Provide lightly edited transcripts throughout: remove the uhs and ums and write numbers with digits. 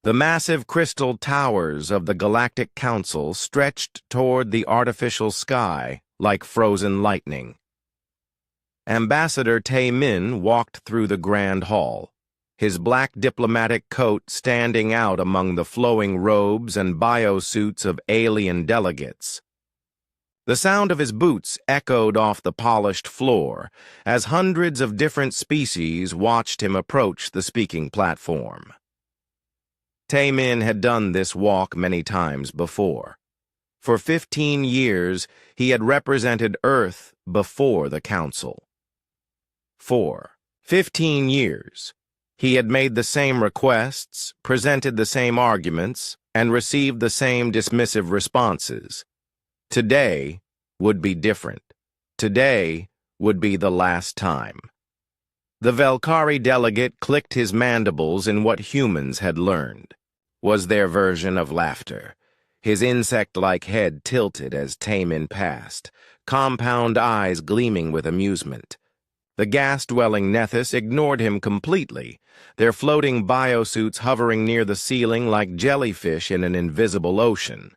The massive crystal towers of the Galactic Council stretched toward the artificial sky like frozen lightning. Ambassador Tae-min walked through the grand hall, his black diplomatic coat standing out among the flowing robes and biosuits of alien delegates. The sound of his boots echoed off the polished floor as hundreds of different species watched him approach the speaking platform. Tae-min had done this walk many times before. For 15 years, he had represented Earth before the Council. For 15 years, he had made the same requests, presented the same arguments, and received the same dismissive responses. Today would be different. Today would be the last time. The Velkari delegate clicked his mandibles in what humans had learned. Was their version of laughter. His insect-like head tilted as Tae-min passed, compound eyes gleaming with amusement. The gas-dwelling Nethys ignored him completely, their floating biosuits hovering near the ceiling like jellyfish in an invisible ocean.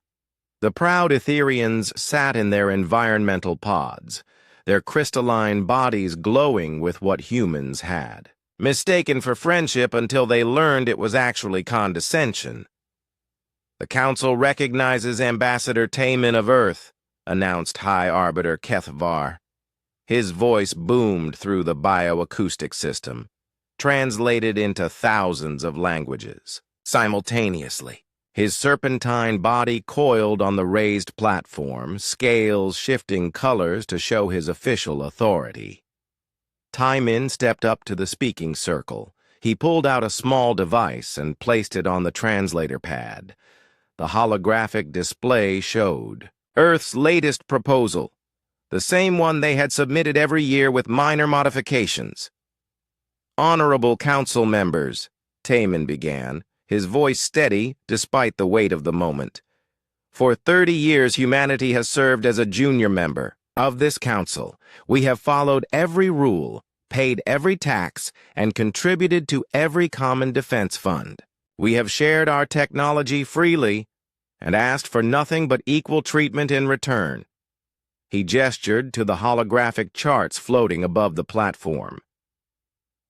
The proud Etherians sat in their environmental pods, their crystalline bodies glowing with what humans had. Mistaken for friendship until they learned it was actually condescension. The Council recognizes Ambassador Tae-min of Earth, announced High Arbiter Kethvar. His voice boomed through the bioacoustic system, translated into thousands of languages. Simultaneously, his serpentine body coiled on the raised platform, scales shifting colors to show his official authority. Tae-min stepped up to the speaking circle. He pulled out a small device and placed it on the translator pad. The holographic display showed Earth's latest proposal, the same one they had submitted every year with minor modifications. Honorable Council members, Tae-min began, his voice steady despite the weight of the moment. For 30 years, humanity has served as a junior member of this council. We have followed every rule, paid every tax, and contributed to every common defense fund. We have shared our technology freely and asked for nothing but equal treatment in return. He gestured to the holographic charts floating above the platform.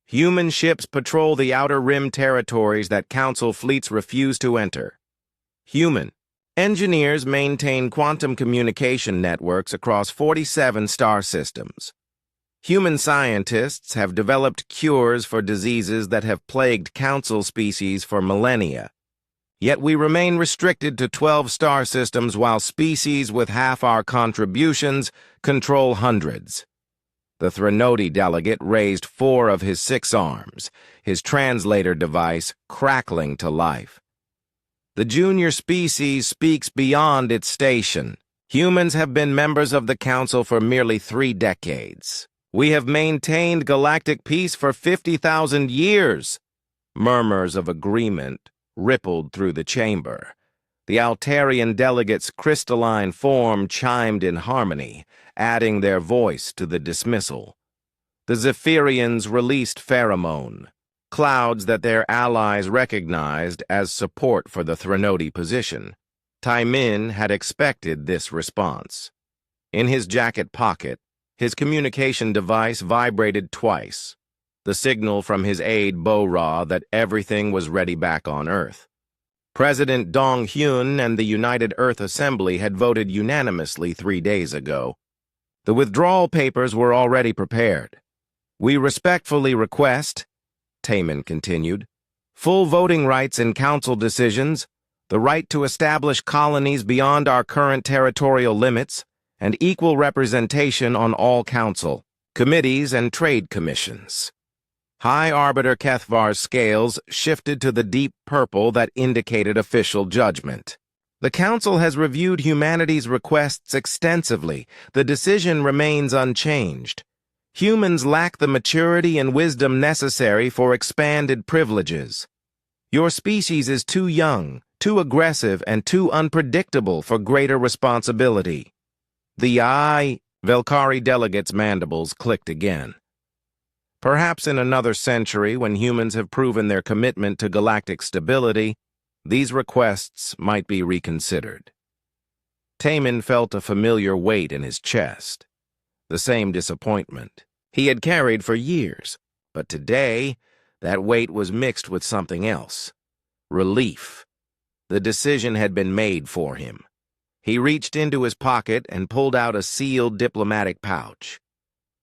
Human ships patrol the outer rim territories that Council fleets refuse to enter. Human engineers maintain quantum communication networks across 47 star systems. Human scientists have developed cures for diseases that have plagued Council species for millennia. Yet we remain restricted to 12 star systems while species with half our contributions control hundreds. The Threnody delegate raised 4 of his 6 arms, his translator device crackling to life. The junior species speaks beyond its station. Humans have been members of the Council for merely 3 decades. We have maintained galactic peace for 50,000 years. Murmurs of agreement rippled through the chamber. The Altarian delegates' crystalline form chimed in harmony, adding their voice to the dismissal. The Zephyrians released pheromone, clouds that their allies recognized as support for the Threnody position. Tae-min had expected this response. In his jacket pocket, his communication device vibrated twice, the signal from his aide Bo-Ra that everything was ready back on Earth. President Dong-hyun and the United Earth Assembly had voted unanimously 3 days ago. The withdrawal papers were already prepared. We respectfully request, Tae-min continued, full voting rights in council decisions, the right to establish colonies beyond our current territorial limits, and equal representation on all council, committees, and trade commissions. High Arbiter Kethvar's scales shifted to the deep purple that indicated official judgment. The Council has reviewed humanity's requests extensively. The decision remains unchanged. Humans lack the maturity and wisdom necessary for expanded privileges. Your species is too young, too aggressive, and too unpredictable for greater responsibility. The Velkari delegate's mandibles clicked again. Perhaps in another century, when humans have proven their commitment to galactic stability, these requests might be reconsidered. Taemin felt a familiar weight in his chest, the same disappointment he had carried for years, but today that weight was mixed with something else. Relief. The decision had been made for him. He reached into his pocket and pulled out a sealed diplomatic pouch.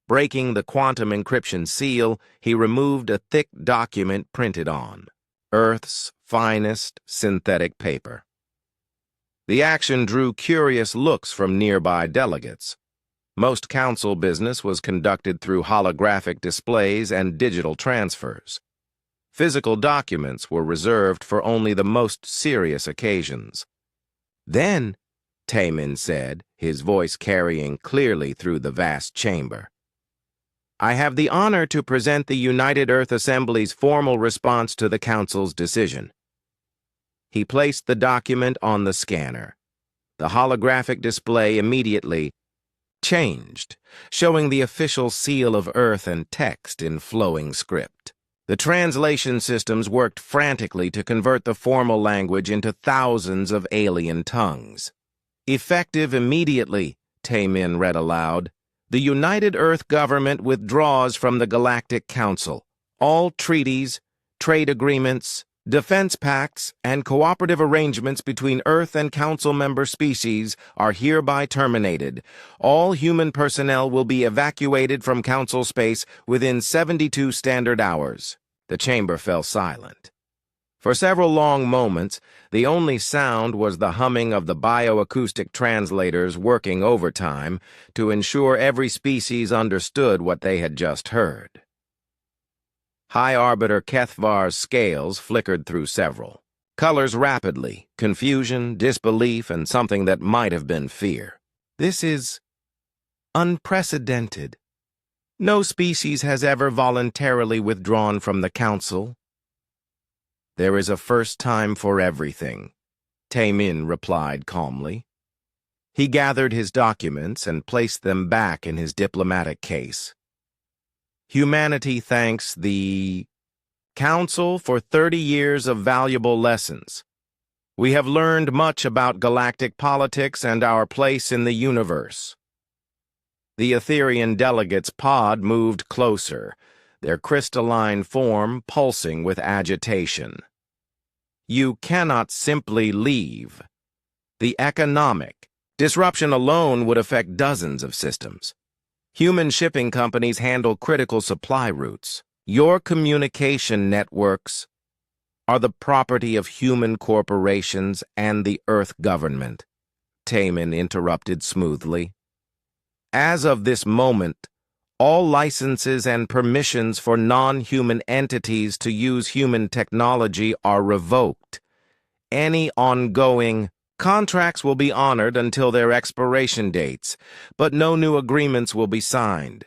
Breaking the quantum encryption seal, he removed a thick document printed on Earth's finest synthetic paper. The action drew curious looks from nearby delegates. Most council business was conducted through holographic displays and digital transfers. Physical documents were reserved for only the most serious occasions. Then, Taemin said, his voice carrying clearly through the vast chamber, I have the honor to present the United Earth Assembly's formal response to the Council's decision. He placed the document on the scanner. The holographic display immediately changed, showing the official seal of Earth and text in flowing script. The translation systems worked frantically to convert the formal language into thousands of alien tongues. Effective immediately, Taemin read aloud, the United Earth government withdraws from the Galactic Council. All treaties, trade agreements, defense pacts, and cooperative arrangements between Earth and Council member species are hereby terminated. All human personnel will be evacuated from Council space within 72 standard hours. The chamber fell silent. For several long moments, the only sound was the humming of the bioacoustic translators working overtime to ensure every species understood what they had just heard. High Arbiter Kethvar's scales flickered through several. Colors rapidly, confusion, disbelief, and something that might have been fear. This is unprecedented. No species has ever voluntarily withdrawn from the Council. There is a first time for everything, Taemin replied calmly. He gathered his documents and placed them back in his diplomatic case. Humanity thanks the Council for 30 years of valuable lessons. We have learned much about galactic politics and our place in the universe. The Etherian delegates' pod moved closer, their crystalline form pulsing with agitation. You cannot simply leave. The economic disruption alone would affect dozens of systems. Human shipping companies handle critical supply routes. Your communication networks are the property of human corporations and the Earth government, Taemin interrupted smoothly. As of this moment, all licenses and permissions for non-human entities to use human technology are revoked. Any ongoing contracts will be honored until their expiration dates, but no new agreements will be signed.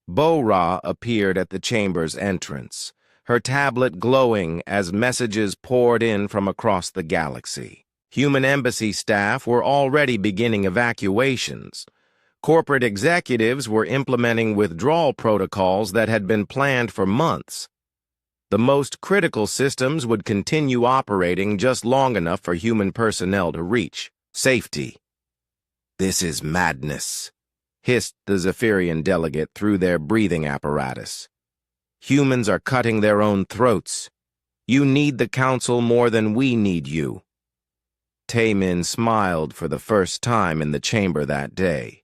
Bo-Ra appeared at the chamber's entrance, her tablet glowing as messages poured in from across the galaxy. Human embassy staff were already beginning evacuations. Corporate executives were implementing withdrawal protocols that had been planned for months. The most critical systems would continue operating just long enough for human personnel to reach safety. This is madness, hissed the Zephyrian delegate through their breathing apparatus. Humans are cutting their own throats. You need the Council more than we need you. Taemin smiled for the first time in the chamber that day.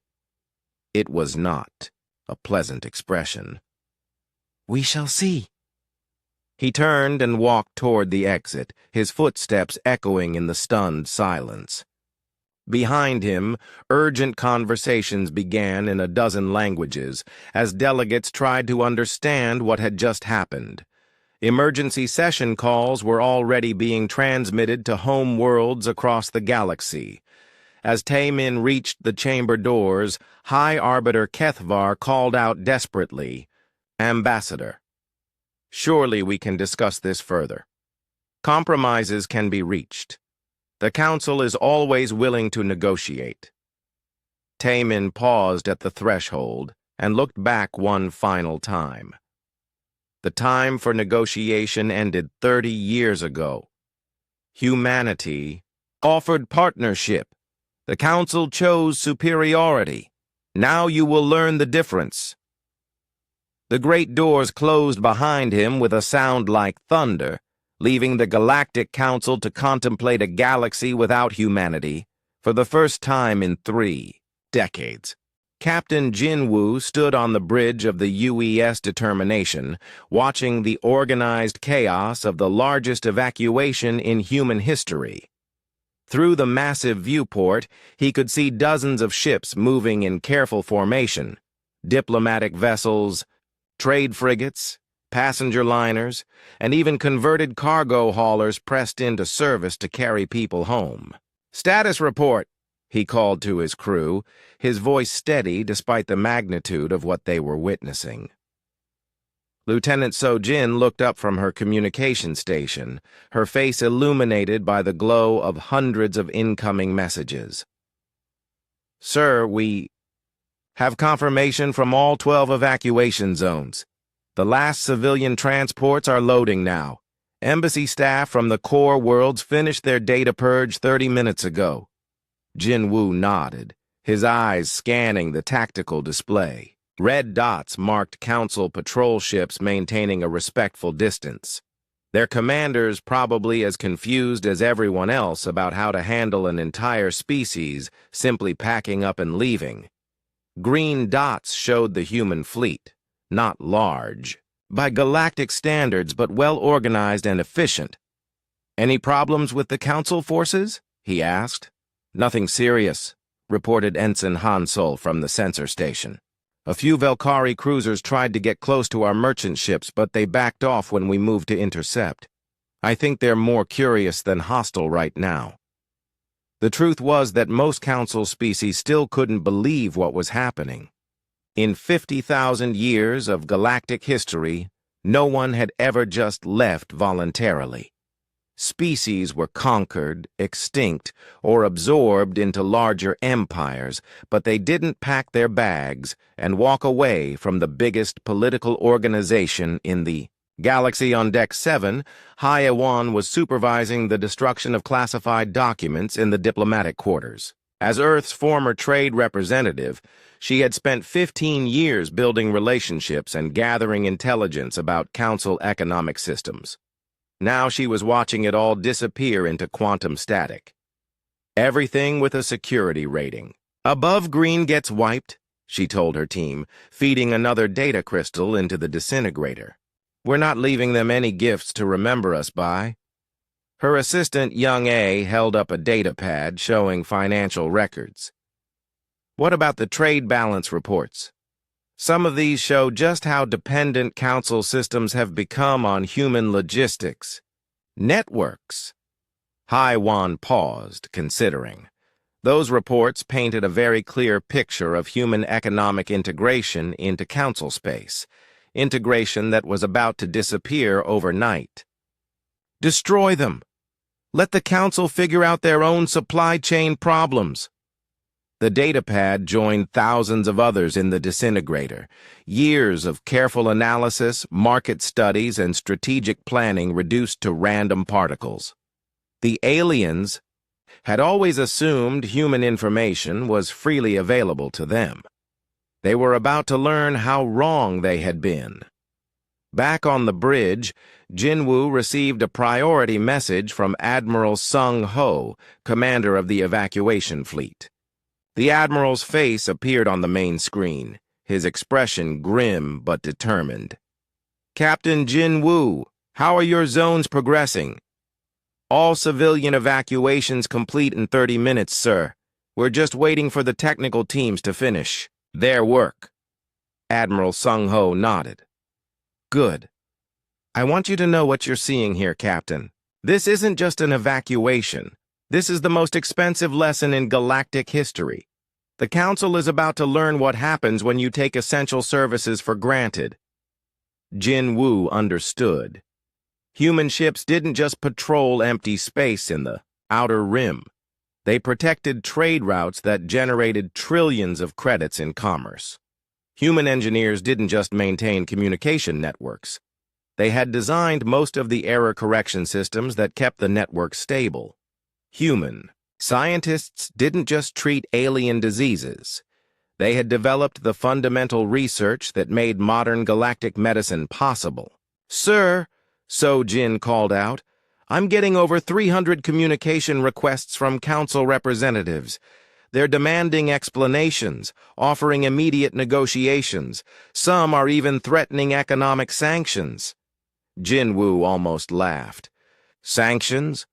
It was not a pleasant expression. We shall see. He turned and walked toward the exit, his footsteps echoing in the stunned silence. Behind him, urgent conversations began in a dozen languages as delegates tried to understand what had just happened. Emergency session calls were already being transmitted to home worlds across the galaxy. As Taemin reached the chamber doors, High Arbiter Kethvar called out desperately, Ambassador. Surely we can discuss this further. Compromises can be reached. The Council is always willing to negotiate. Taemin paused at the threshold and looked back one final time. The time for negotiation ended 30 years ago. Humanity offered partnership. The Council chose superiority. Now you will learn the difference. The great doors closed behind him with a sound like thunder, leaving the Galactic Council to contemplate a galaxy without humanity for the first time in 3 decades. Captain Jinwoo stood on the bridge of the UES Determination, watching the organized chaos of the largest evacuation in human history. Through the massive viewport, he could see dozens of ships moving in careful formation, diplomatic vessels, trade frigates, passenger liners, and even converted cargo haulers pressed into service to carry people home. "Status report," he called to his crew, his voice steady despite the magnitude of what they were witnessing. Lieutenant So-Jin looked up from her communication station, her face illuminated by the glow of hundreds of incoming messages. "Sir, we have confirmation from all 12 evacuation zones. The last civilian transports are loading now. Embassy staff from the core worlds finished their data purge 30 minutes ago." Jinwoo nodded, his eyes scanning the tactical display. Red dots marked Council patrol ships maintaining a respectful distance. Their commanders probably as confused as everyone else about how to handle an entire species simply packing up and leaving. Green dots showed the human fleet, not large, by galactic standards but well-organized and efficient. "Any problems with the Council forces?" he asked. "Nothing serious," reported Ensign Hansol from the sensor station. "A few Velkari cruisers tried to get close to our merchant ships, but they backed off when we moved to intercept. I think they're more curious than hostile right now." The truth was that most Council species still couldn't believe what was happening. In 50,000 years of galactic history, no one had ever just left voluntarily. Species were conquered, extinct, or absorbed into larger empires, but they didn't pack their bags and walk away from the biggest political organization in the galaxy. On Deck 7, Hyewan was supervising the destruction of classified documents in the diplomatic quarters. As Earth's former trade representative, she had spent 15 years building relationships and gathering intelligence about Council economic systems. Now she was watching it all disappear into quantum static. "Everything with a security rating. Above green gets wiped," she told her team, feeding another data crystal into the disintegrator. "We're not leaving them any gifts to remember us by." Her assistant, Young A, held up a data pad showing financial records. "What about the trade balance reports? Some of these show just how dependent Council systems have become on human logistics. Networks." Hyewan paused, considering. Those reports painted a very clear picture of human economic integration into Council space, integration that was about to disappear overnight. "Destroy them. Let the Council figure out their own supply chain problems." The datapad joined thousands of others in the disintegrator. Years of careful analysis, market studies, and strategic planning reduced to random particles. The aliens had always assumed human information was freely available to them. They were about to learn how wrong they had been. Back on the bridge, Jinwoo received a priority message from Admiral Sung Ho, commander of the evacuation fleet. The Admiral's face appeared on the main screen, his expression grim but determined. "Captain Jinwoo, how are your zones progressing?" "All civilian evacuations complete in 30 minutes, sir. We're just waiting for the technical teams to finish their work." Admiral Sung Ho nodded. "Good. I want you to know what you're seeing here, Captain. This isn't just an evacuation. This is the most expensive lesson in galactic history. The Council is about to learn what happens when you take essential services for granted." Jinwoo understood. Human ships didn't just patrol empty space in the outer rim. They protected trade routes that generated trillions of credits in commerce. Human engineers didn't just maintain communication networks. They had designed most of the error correction systems that kept the network stable. Human. Scientists didn't just treat alien diseases. They had developed the fundamental research that made modern galactic medicine possible. "Sir," So Jin called out, "I'm getting over 300 communication requests from council representatives. They're demanding explanations, offering immediate negotiations. Some are even threatening economic sanctions." Jin Woo almost laughed. "Sanctions?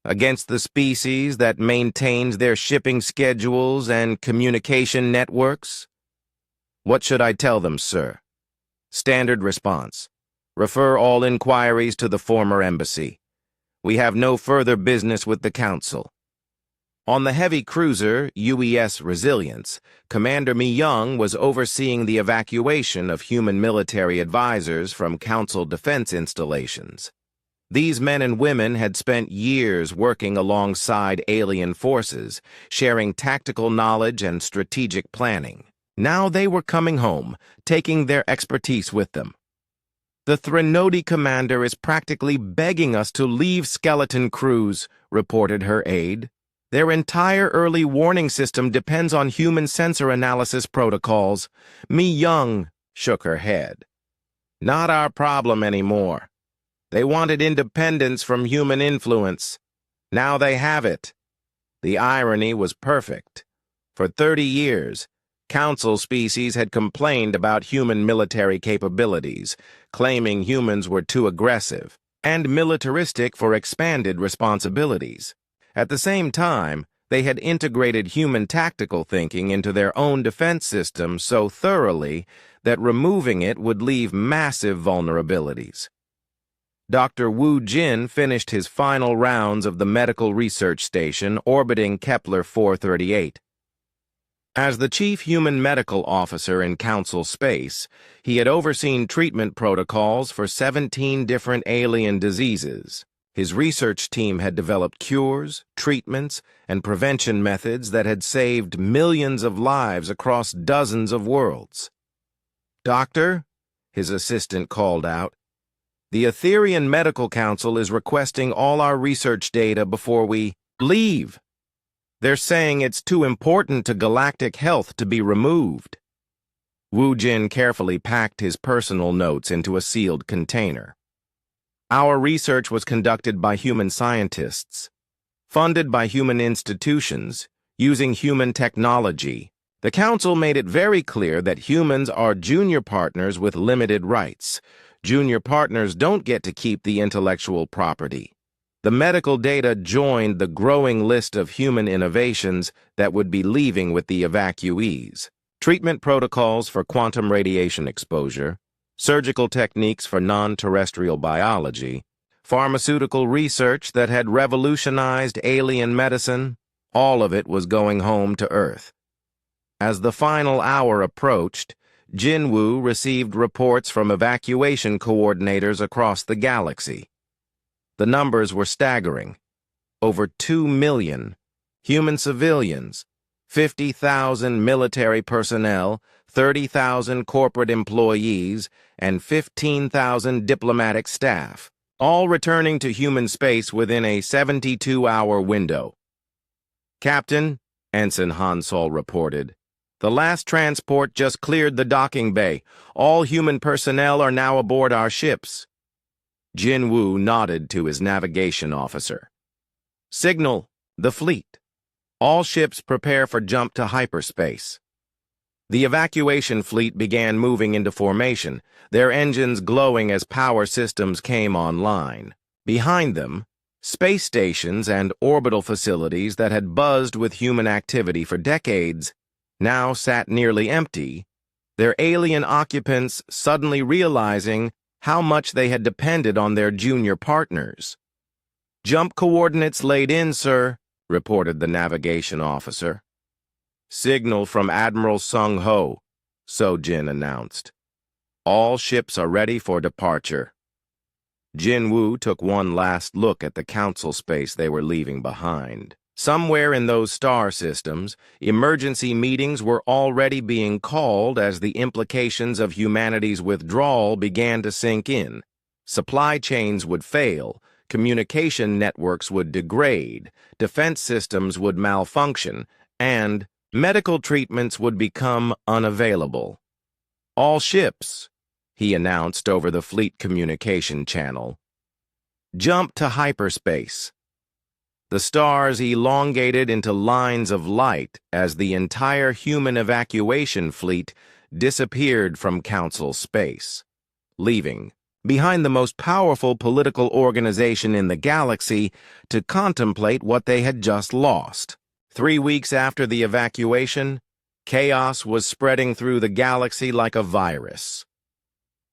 Against the species that maintains their shipping schedules and communication networks? What should I tell them, sir?" Standard response: "Refer all inquiries to the former embassy. We have no further business with the council." On the heavy cruiser UES Resilience, Commander Mi Young was overseeing the evacuation of human military advisors from council defense installations. These men and women had spent years working alongside alien forces, sharing tactical knowledge and strategic planning. Now they were coming home, taking their expertise with them. "The Threnody commander is practically begging us to leave Skeleton Crews," reported her aide. "Their entire early warning system depends on human sensor analysis protocols." Mi Young shook her head. "Not our problem anymore. They wanted independence from human influence. Now they have it." The irony was perfect. For 30 years, council species had complained about human military capabilities, claiming humans were too aggressive and militaristic for expanded responsibilities. At the same time, they had integrated human tactical thinking into their own defense system so thoroughly that removing it would leave massive vulnerabilities. Dr. Wu Jin finished his final rounds of the medical research station orbiting Kepler 438. As the chief human medical officer in Council space, he had overseen treatment protocols for 17 different alien diseases. His research team had developed cures, treatments, and prevention methods that had saved millions of lives across dozens of worlds. "Doctor," his assistant called out, "the Etherian Medical Council is requesting all our research data before we leave. They're saying it's too important to galactic health to be removed." Wu Jin carefully packed his personal notes into a sealed container. "Our research was conducted by human scientists, funded by human institutions, using human technology. The Council made it very clear that humans are junior partners with limited rights. Junior partners don't get to keep the intellectual property." The medical data joined the growing list of human innovations that would be leaving with the evacuees. Treatment protocols for quantum radiation exposure, surgical techniques for non-terrestrial biology, pharmaceutical research that had revolutionized alien medicine, all of it was going home to Earth. As the final hour approached, Jinwoo received reports from evacuation coordinators across the galaxy. The numbers were staggering. Over 2 million human civilians, 50,000 military personnel, 30,000 corporate employees, and 15,000 diplomatic staff, all returning to human space within a 72-hour window. "Captain," Ensign Hansol reported, "the last transport just cleared the docking bay. All human personnel are now aboard our ships." Jin Woo nodded to his navigation officer. "Signal the fleet. All ships prepare for jump to hyperspace." The evacuation fleet began moving into formation, their engines glowing as power systems came online. Behind them, space stations and orbital facilities that had buzzed with human activity for decades now sat nearly empty, their alien occupants suddenly realizing how much they had depended on their junior partners. "Jump coordinates laid in, sir," reported the navigation officer. "Signal from Admiral Sung Ho," Sojin announced. "All ships are ready for departure." Jin Woo took one last look at the council space they were leaving behind. Somewhere in those star systems, emergency meetings were already being called as the implications of humanity's withdrawal began to sink in. Supply chains would fail, communication networks would degrade, defense systems would malfunction, and medical treatments would become unavailable. "All ships," he announced over the fleet communication channel, "jump to hyperspace." The stars elongated into lines of light as the entire human evacuation fleet disappeared from Council space, leaving behind the most powerful political organization in the galaxy to contemplate what they had just lost. 3 weeks after the evacuation, chaos was spreading through the galaxy like a virus.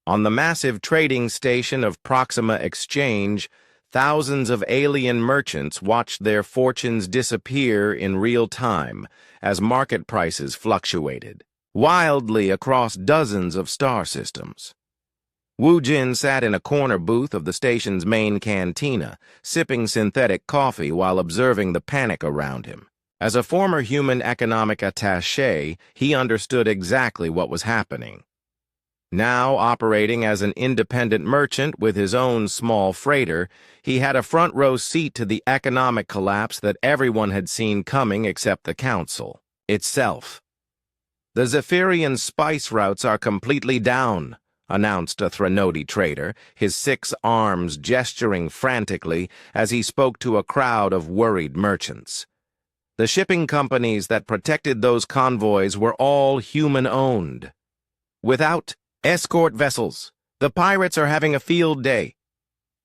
On the massive trading station of Proxima Exchange, thousands of alien merchants watched their fortunes disappear in real time as market prices fluctuated wildly across dozens of star systems. Wu Jin sat in a corner booth of the station's main cantina, sipping synthetic coffee while observing the panic around him. As a former human economic attaché, he understood exactly what was happening. Now operating as an independent merchant with his own small freighter, he had a front-row seat to the economic collapse that everyone had seen coming except the Council itself. "The Zephyrian spice routes are completely down," announced a Threnody trader, his 6 arms gesturing frantically as he spoke to a crowd of worried merchants. The shipping companies that protected those convoys were all human-owned. "Without escort vessels, the pirates are having a field day."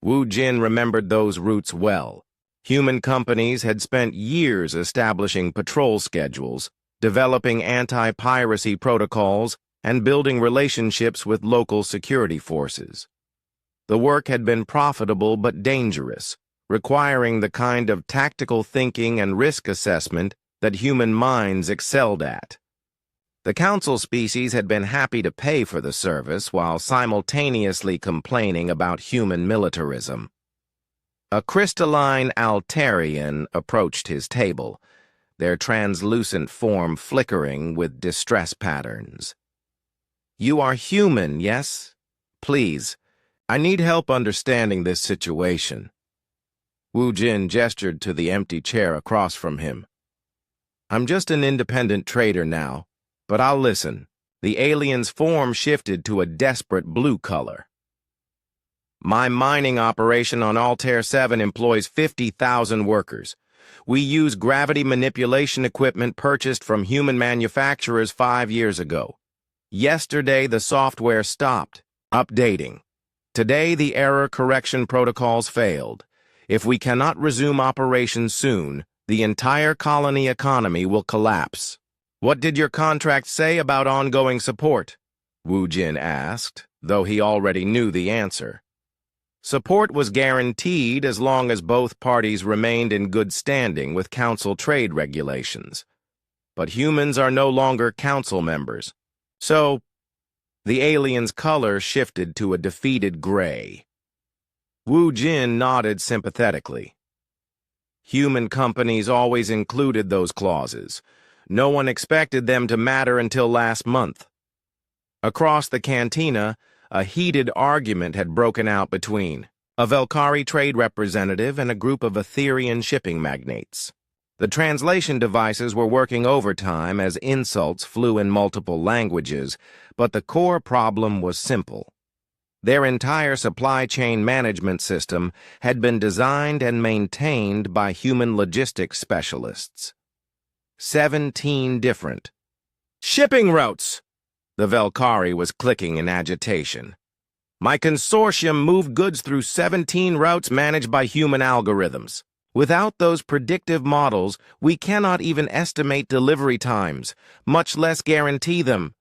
Wu Jin remembered those routes well. Human companies had spent years establishing patrol schedules, developing anti-piracy protocols, and building relationships with local security forces. The work had been profitable but dangerous, requiring the kind of tactical thinking and risk assessment that human minds excelled at. The Council species had been happy to pay for the service while simultaneously complaining about human militarism. A crystalline Altarian approached his table, their translucent form flickering with distress patterns. "You are human, yes? Please, I need help understanding this situation." Wu Jin gestured to the empty chair across from him. "I'm just an independent trader now, but I'll listen." The alien's form shifted to a desperate blue color. "My mining operation on Altair 7 employs 50,000 workers. We use gravity manipulation equipment purchased from human manufacturers 5 years ago. Yesterday, the software stopped updating. Today, the error correction protocols failed. If we cannot resume operations soon, the entire colony economy will collapse." "What did your contract say about ongoing support?" Wu Jin asked, though he already knew the answer. Support was guaranteed as long as both parties remained in good standing with Council trade regulations. But humans are no longer Council members. So, the alien's color shifted to a defeated gray. Wu Jin nodded sympathetically. Human companies always included those clauses. No one expected them to matter until last month. Across the cantina, a heated argument had broken out between a Velkari trade representative and a group of Etherian shipping magnates. The translation devices were working overtime as insults flew in multiple languages, but the core problem was simple. Their entire supply chain management system had been designed and maintained by human logistics specialists. 17 different shipping routes! The Velkari was clicking in agitation. "My consortium moved goods through 17 routes managed by human algorithms. Without those predictive models, we cannot even estimate delivery times, much less guarantee them,"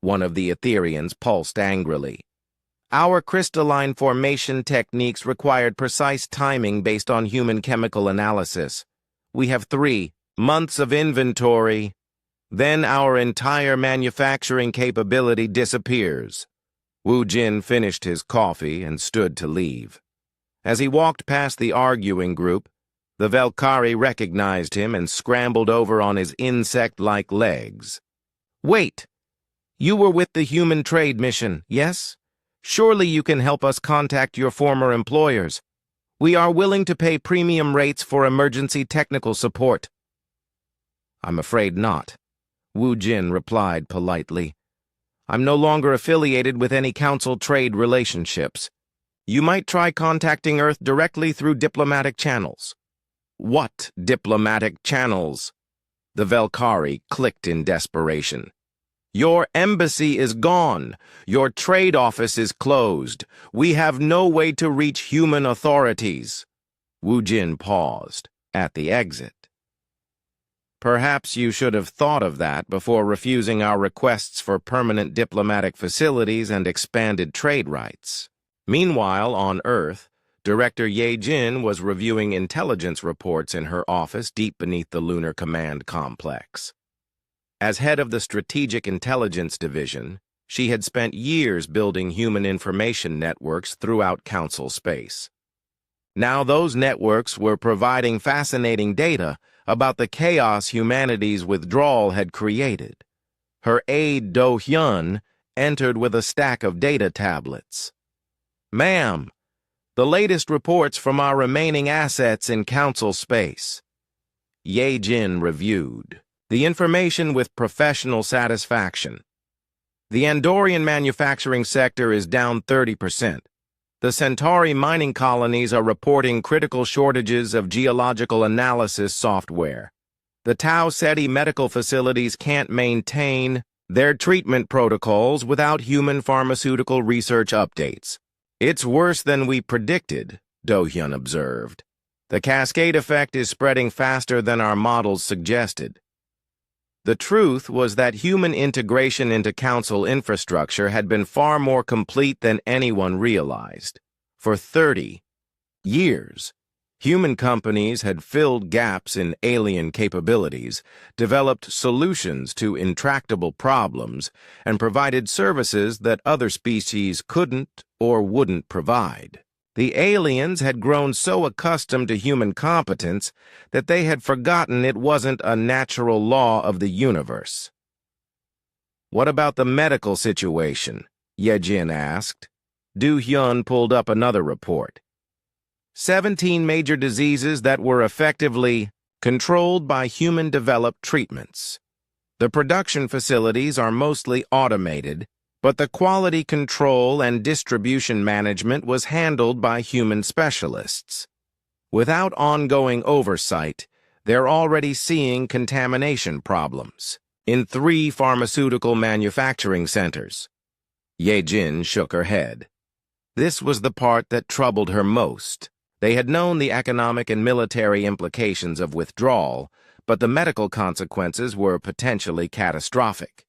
one of the Etherians pulsed angrily. "Our crystalline formation techniques required precise timing based on human chemical analysis. We have 3 months of inventory. Then our entire manufacturing capability disappears." Wu Jin finished his coffee and stood to leave. As he walked past the arguing group, the Velkari recognized him and scrambled over on his insect-like legs. "Wait! You were with the human trade mission, yes? Surely you can help us contact your former employers. We are willing to pay premium rates for emergency technical support." "I'm afraid not," Wu Jin replied politely. "I'm no longer affiliated with any council trade relationships. You might try contacting Earth directly through diplomatic channels." "What diplomatic channels?" The Velkari clicked in desperation. "Your embassy is gone. Your trade office is closed. We have no way to reach human authorities." Wu Jin paused at the exit. "Perhaps you should have thought of that before refusing our requests for permanent diplomatic facilities and expanded trade rights." Meanwhile, on Earth, Director Ye Jin was reviewing intelligence reports in her office deep beneath the Lunar Command Complex. As head of the Strategic Intelligence Division, she had spent years building human information networks throughout Council space. Now those networks were providing fascinating data about the chaos humanity's withdrawal had created. Her aide Do Hyun entered with a stack of data tablets. "Ma'am, the latest reports from our remaining assets in Council space." Ye Jin reviewed the information with professional satisfaction. "The Andorian manufacturing sector is down 30%. The Centauri mining colonies are reporting critical shortages of geological analysis software. The Tau Ceti medical facilities can't maintain their treatment protocols without human pharmaceutical research updates. It's worse than we predicted," Do Hyun observed. "The cascade effect is spreading faster than our models suggested." The truth was that human integration into Council infrastructure had been far more complete than anyone realized. For 30 years, human companies had filled gaps in alien capabilities, developed solutions to intractable problems, and provided services that other species couldn't or wouldn't provide. The aliens had grown so accustomed to human competence that they had forgotten it wasn't a natural law of the universe. "What about the medical situation?" Ye Jin asked. Do Hyun pulled up another report. 17 major diseases that were effectively controlled by human-developed treatments. The production facilities are mostly automated, but the quality control and distribution management was handled by human specialists. Without ongoing oversight, they're already seeing contamination problems in 3 pharmaceutical manufacturing centers. Ye Jin shook her head. This was the part that troubled her most. They had known the economic and military implications of withdrawal, but the medical consequences were potentially catastrophic.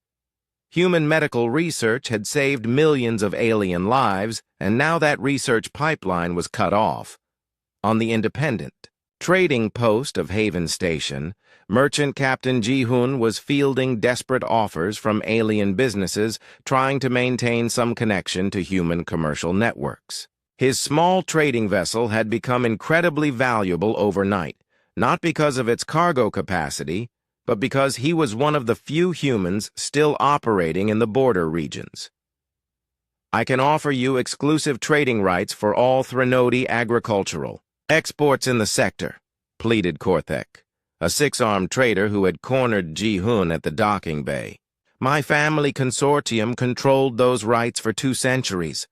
Human medical research had saved millions of alien lives, and now that research pipeline was cut off. On the independent trading post of Haven Station, Merchant Captain Ji-hoon was fielding desperate offers from alien businesses trying to maintain some connection to human commercial networks. His small trading vessel had become incredibly valuable overnight, not because of its cargo capacity, but because he was one of the few humans still operating in the border regions. "I can offer you exclusive trading rights for all Threnody agricultural exports in the sector," pleaded Korthek, a 6-armed trader who had cornered Ji-hoon at the docking bay. "My family consortium controlled those rights for 2 centuries,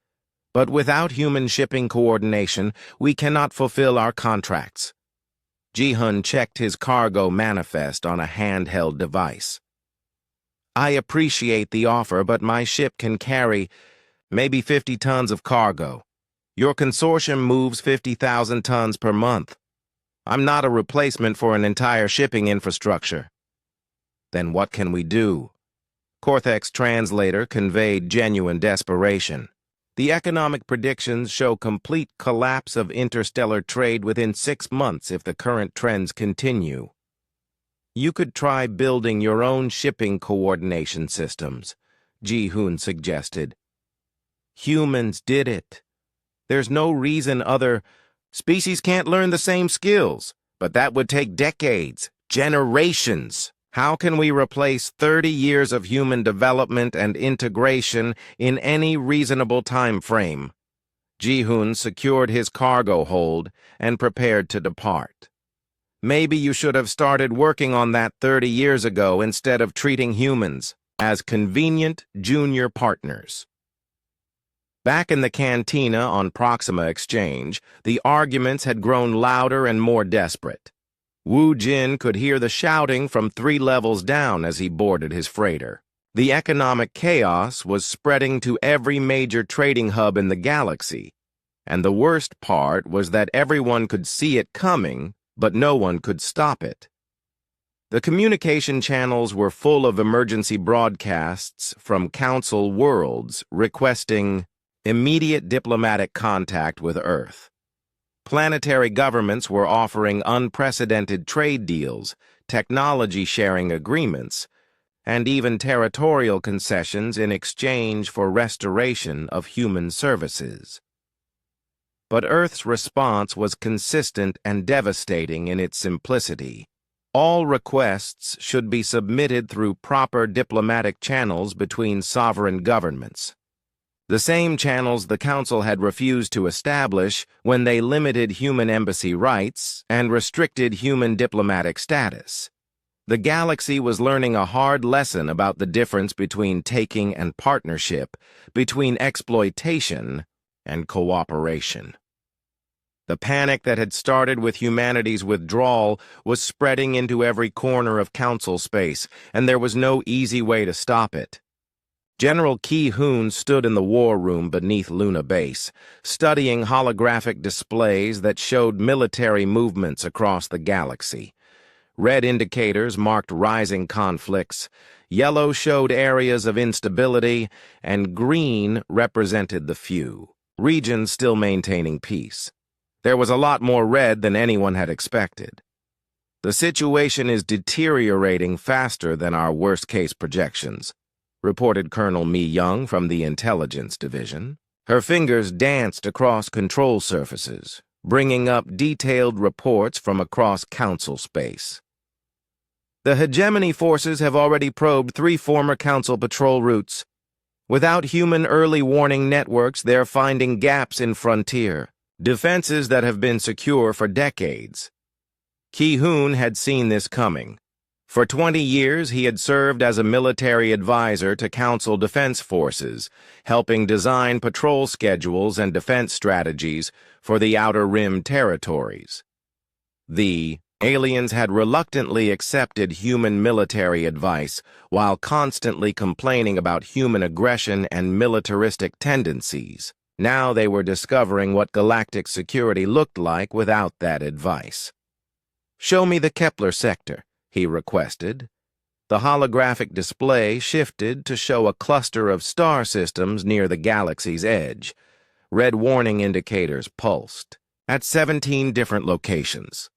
but without human shipping coordination, we cannot fulfill our contracts." Ji-hoon checked his cargo manifest on a handheld device. "I appreciate the offer, but my ship can carry maybe 50 tons of cargo. Your consortium moves 50,000 tons per month. I'm not a replacement for an entire shipping infrastructure." "Then what can we do?" Korthek's translator conveyed genuine desperation. "The economic predictions show complete collapse of interstellar trade within 6 months if the current trends continue. You could try building your own shipping coordination systems," Ji-hoon suggested. "Humans did it. There's no reason other species can't learn the same skills, but that would take decades, generations. How can we replace 30 years of human development and integration in any reasonable time frame? Ji-hoon secured his cargo hold and prepared to depart. Maybe you should have started working on that 30 years ago instead of treating humans as convenient junior partners. Back in the cantina on Proxima Exchange, the arguments had grown louder and more desperate. Wu Jin could hear the shouting from 3 levels down as he boarded his freighter. The economic chaos was spreading to every major trading hub in the galaxy, and the worst part was that everyone could see it coming, but no one could stop it. The communication channels were full of emergency broadcasts from Council worlds requesting immediate diplomatic contact with Earth. Planetary governments were offering unprecedented trade deals, technology-sharing agreements, and even territorial concessions in exchange for restoration of human services. But Earth's response was consistent and devastating in its simplicity. All requests should be submitted through proper diplomatic channels between sovereign governments. The same channels the Council had refused to establish when they limited human embassy rights and restricted human diplomatic status. The galaxy was learning a hard lesson about the difference between taking and partnership, between exploitation and cooperation. The panic that had started with humanity's withdrawal was spreading into every corner of Council space, and there was no easy way to stop it. General Ki-hoon stood in the war room beneath Luna Base, studying holographic displays that showed military movements across the galaxy. Red indicators marked rising conflicts, yellow showed areas of instability, and green represented the few, regions still maintaining peace. There was a lot more red than anyone had expected. The situation is deteriorating faster than our worst-case projections, reported Colonel Mi Young from the Intelligence Division. Her fingers danced across control surfaces, bringing up detailed reports from across Council space. The hegemony forces have already probed 3 former Council patrol routes. Without human early warning networks, they're finding gaps in frontier, defenses that have been secure for decades. Ki-hoon had seen this coming. For 20 years, he had served as a military advisor to Council defense forces, helping design patrol schedules and defense strategies for the Outer Rim territories. The aliens had reluctantly accepted human military advice while constantly complaining about human aggression and militaristic tendencies. Now they were discovering what galactic security looked like without that advice. "Show me the Kepler sector," he requested. The holographic display shifted to show a cluster of star systems near the galaxy's edge. Red warning indicators pulsed at 17 different locations.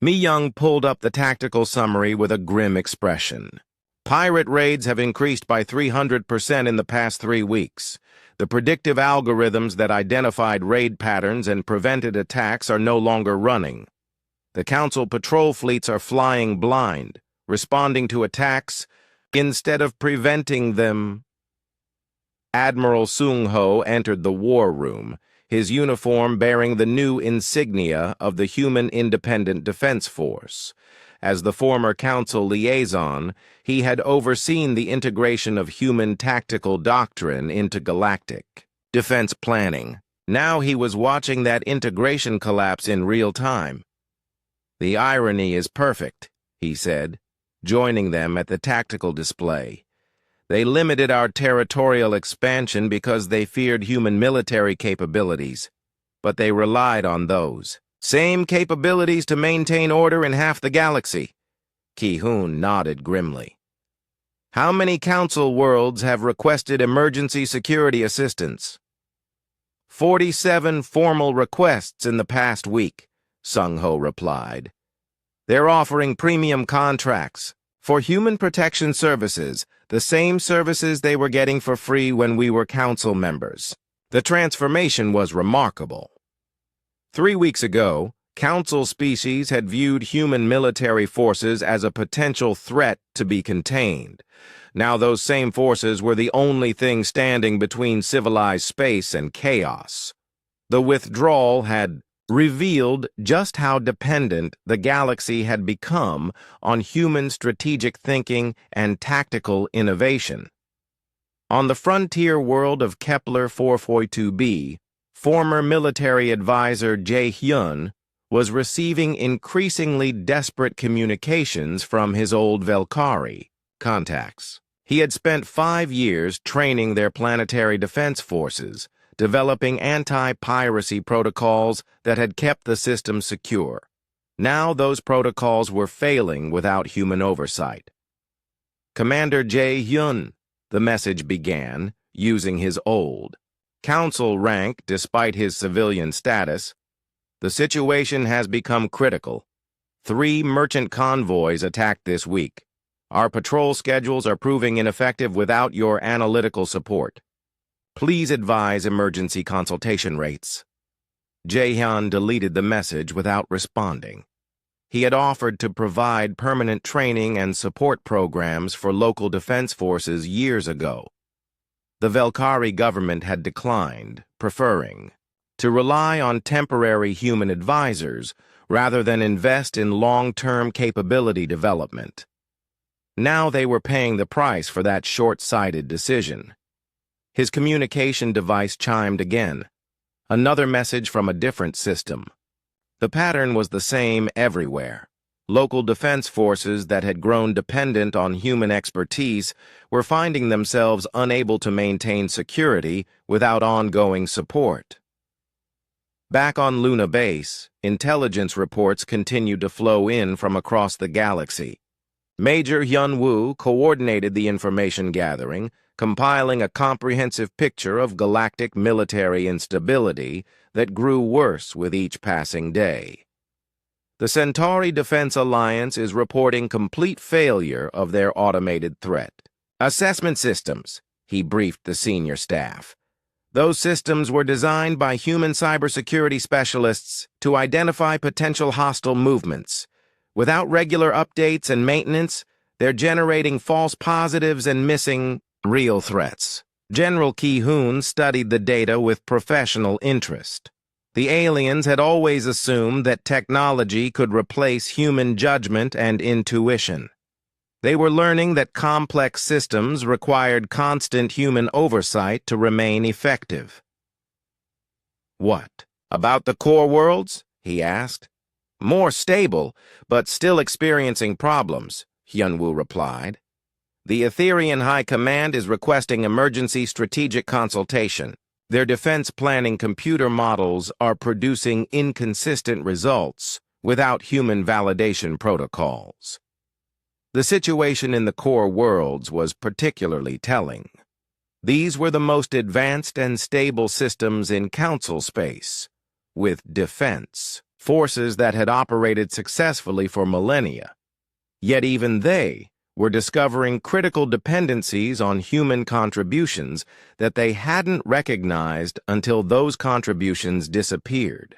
Mi Young pulled up the tactical summary with a grim expression. Pirate raids have increased by 300% in the past 3 weeks. The predictive algorithms that identified raid patterns and prevented attacks are no longer running. The Council patrol fleets are flying blind, responding to attacks instead of preventing them. Admiral Sung-ho entered the war room, his uniform bearing the new insignia of the Human Independent Defense Force. As the former Council liaison, he had overseen the integration of human tactical doctrine into galactic defense planning. Now he was watching that integration collapse in real time. "The irony is perfect," he said, joining them at the tactical display. "They limited our territorial expansion because they feared human military capabilities, but they relied on those same capabilities to maintain order in half the galaxy." Ki-hoon nodded grimly. "How many Council worlds have requested emergency security assistance?" 47 formal requests in the past week, Sung-ho replied. "They're offering premium contracts for human protection services, the same services they were getting for free when we were Council members." The transformation was remarkable. 3 weeks ago, Council species had viewed human military forces as a potential threat to be contained. Now those same forces were the only thing standing between civilized space and chaos. The withdrawal had revealed just how dependent the galaxy had become on human strategic thinking and tactical innovation. On the frontier world of Kepler 442b, former military advisor Jae-hyun was receiving increasingly desperate communications from his old Velkari contacts. He had spent 5 years training their planetary defense forces, developing anti-piracy protocols that had kept the system secure. Now those protocols were failing without human oversight. "Commander Jae-hyun," the message began, using his old council rank despite his civilian status, "the situation has become critical. 3 merchant convoys attacked this week. Our patrol schedules are proving ineffective without your analytical support. Please advise emergency consultation rates." Jae-hyun deleted the message without responding. He had offered to provide permanent training and support programs for local defense forces years ago. The Velkari government had declined, preferring to rely on temporary human advisors rather than invest in long-term capability development. Now they were paying the price for that short-sighted decision. His communication device chimed again, another message from a different system. The pattern was the same everywhere. Local defense forces that had grown dependent on human expertise were finding themselves unable to maintain security without ongoing support. Back on Luna Base, intelligence reports continued to flow in from across the galaxy. Major Hyun-woo coordinated the information gathering, compiling a comprehensive picture of galactic military instability that grew worse with each passing day. The Centauri Defense Alliance is reporting complete failure of their automated threat assessment systems, he briefed the senior staff. Those systems were designed by human cybersecurity specialists to identify potential hostile movements. Without regular updates and maintenance, they're generating false positives and missing real threats. General Ki-hoon studied the data with professional interest. The aliens had always assumed that technology could replace human judgment and intuition. They were learning that complex systems required constant human oversight to remain effective. "What about the core worlds?" he asked. "More stable, but still experiencing problems," Hyun-woo replied. "The Etherian High Command is requesting emergency strategic consultation. Their defense planning computer models are producing inconsistent results without human validation protocols." The situation in the core worlds was particularly telling. These were the most advanced and stable systems in council space, with defense forces that had operated successfully for millennia. Yet even they were discovering critical dependencies on human contributions that they hadn't recognized until those contributions disappeared.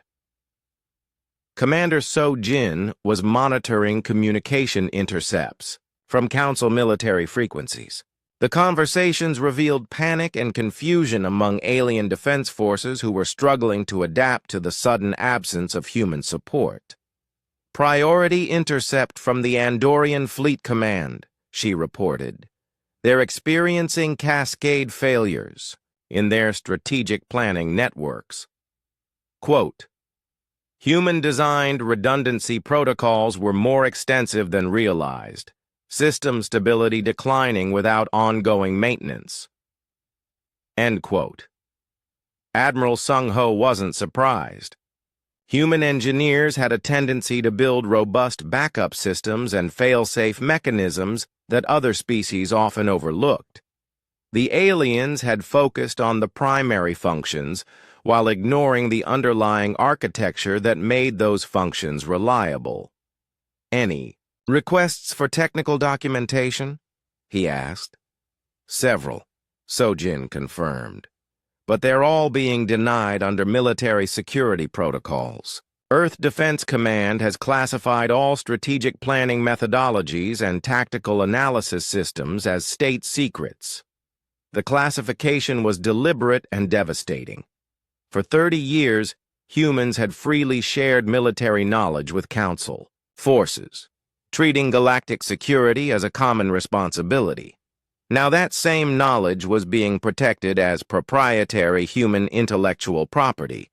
Commander So-jin was monitoring communication intercepts from Council military frequencies. The conversations revealed panic and confusion among alien defense forces who were struggling to adapt to the sudden absence of human support. "Priority intercept from the Andorian Fleet Command," she reported. "They're experiencing cascade failures in their strategic planning networks." Quote, "Human-designed redundancy protocols were more extensive than realized. System stability declining without ongoing maintenance." End quote. Admiral Sung-ho wasn't surprised. Human engineers had a tendency to build robust backup systems and fail-safe mechanisms that other species often overlooked. The aliens had focused on the primary functions while ignoring the underlying architecture that made those functions reliable. "Any requests for technical documentation?" he asked. "Several," So-jin confirmed. "But they're all being denied under military security protocols." Earth Defense Command has classified all strategic planning methodologies and tactical analysis systems as state secrets. The classification was deliberate and devastating. For 30 years, humans had freely shared military knowledge with Council forces, treating galactic security as a common responsibility. Now that same knowledge was being protected as proprietary human intellectual property,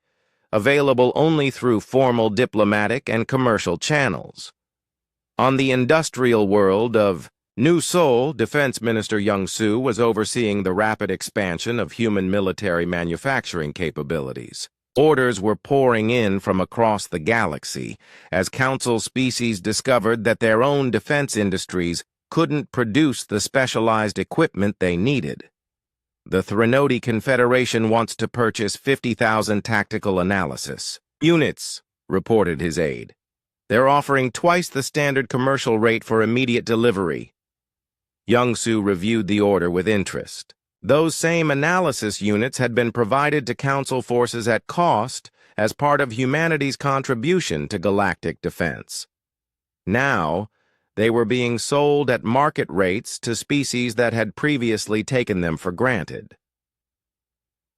available only through formal diplomatic and commercial channels. On the industrial world of New Seoul, Defense Minister Young Soo was overseeing the rapid expansion of human military manufacturing capabilities. Orders were pouring in from across the galaxy as Council species discovered that their own defense industries couldn't produce the specialized equipment they needed. The Threnody Confederation wants to purchase 50,000 tactical analysis units, reported his aide. They're offering twice the standard commercial rate for immediate delivery. Young Soo reviewed the order with interest. Those same analysis units had been provided to Council forces at cost as part of humanity's contribution to galactic defense. Now, they were being sold at market rates to species that had previously taken them for granted.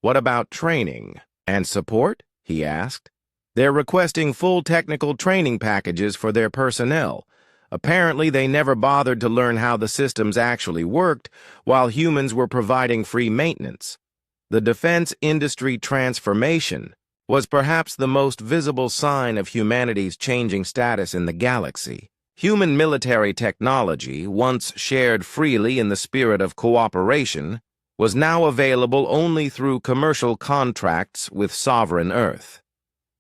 "What about training and support?" he asked. "They're requesting full technical training packages for their personnel. Apparently, they never bothered to learn how the systems actually worked, while humans were providing free maintenance." The defense industry transformation was perhaps the most visible sign of humanity's changing status in the galaxy. Human military technology, once shared freely in the spirit of cooperation, was now available only through commercial contracts with sovereign Earth.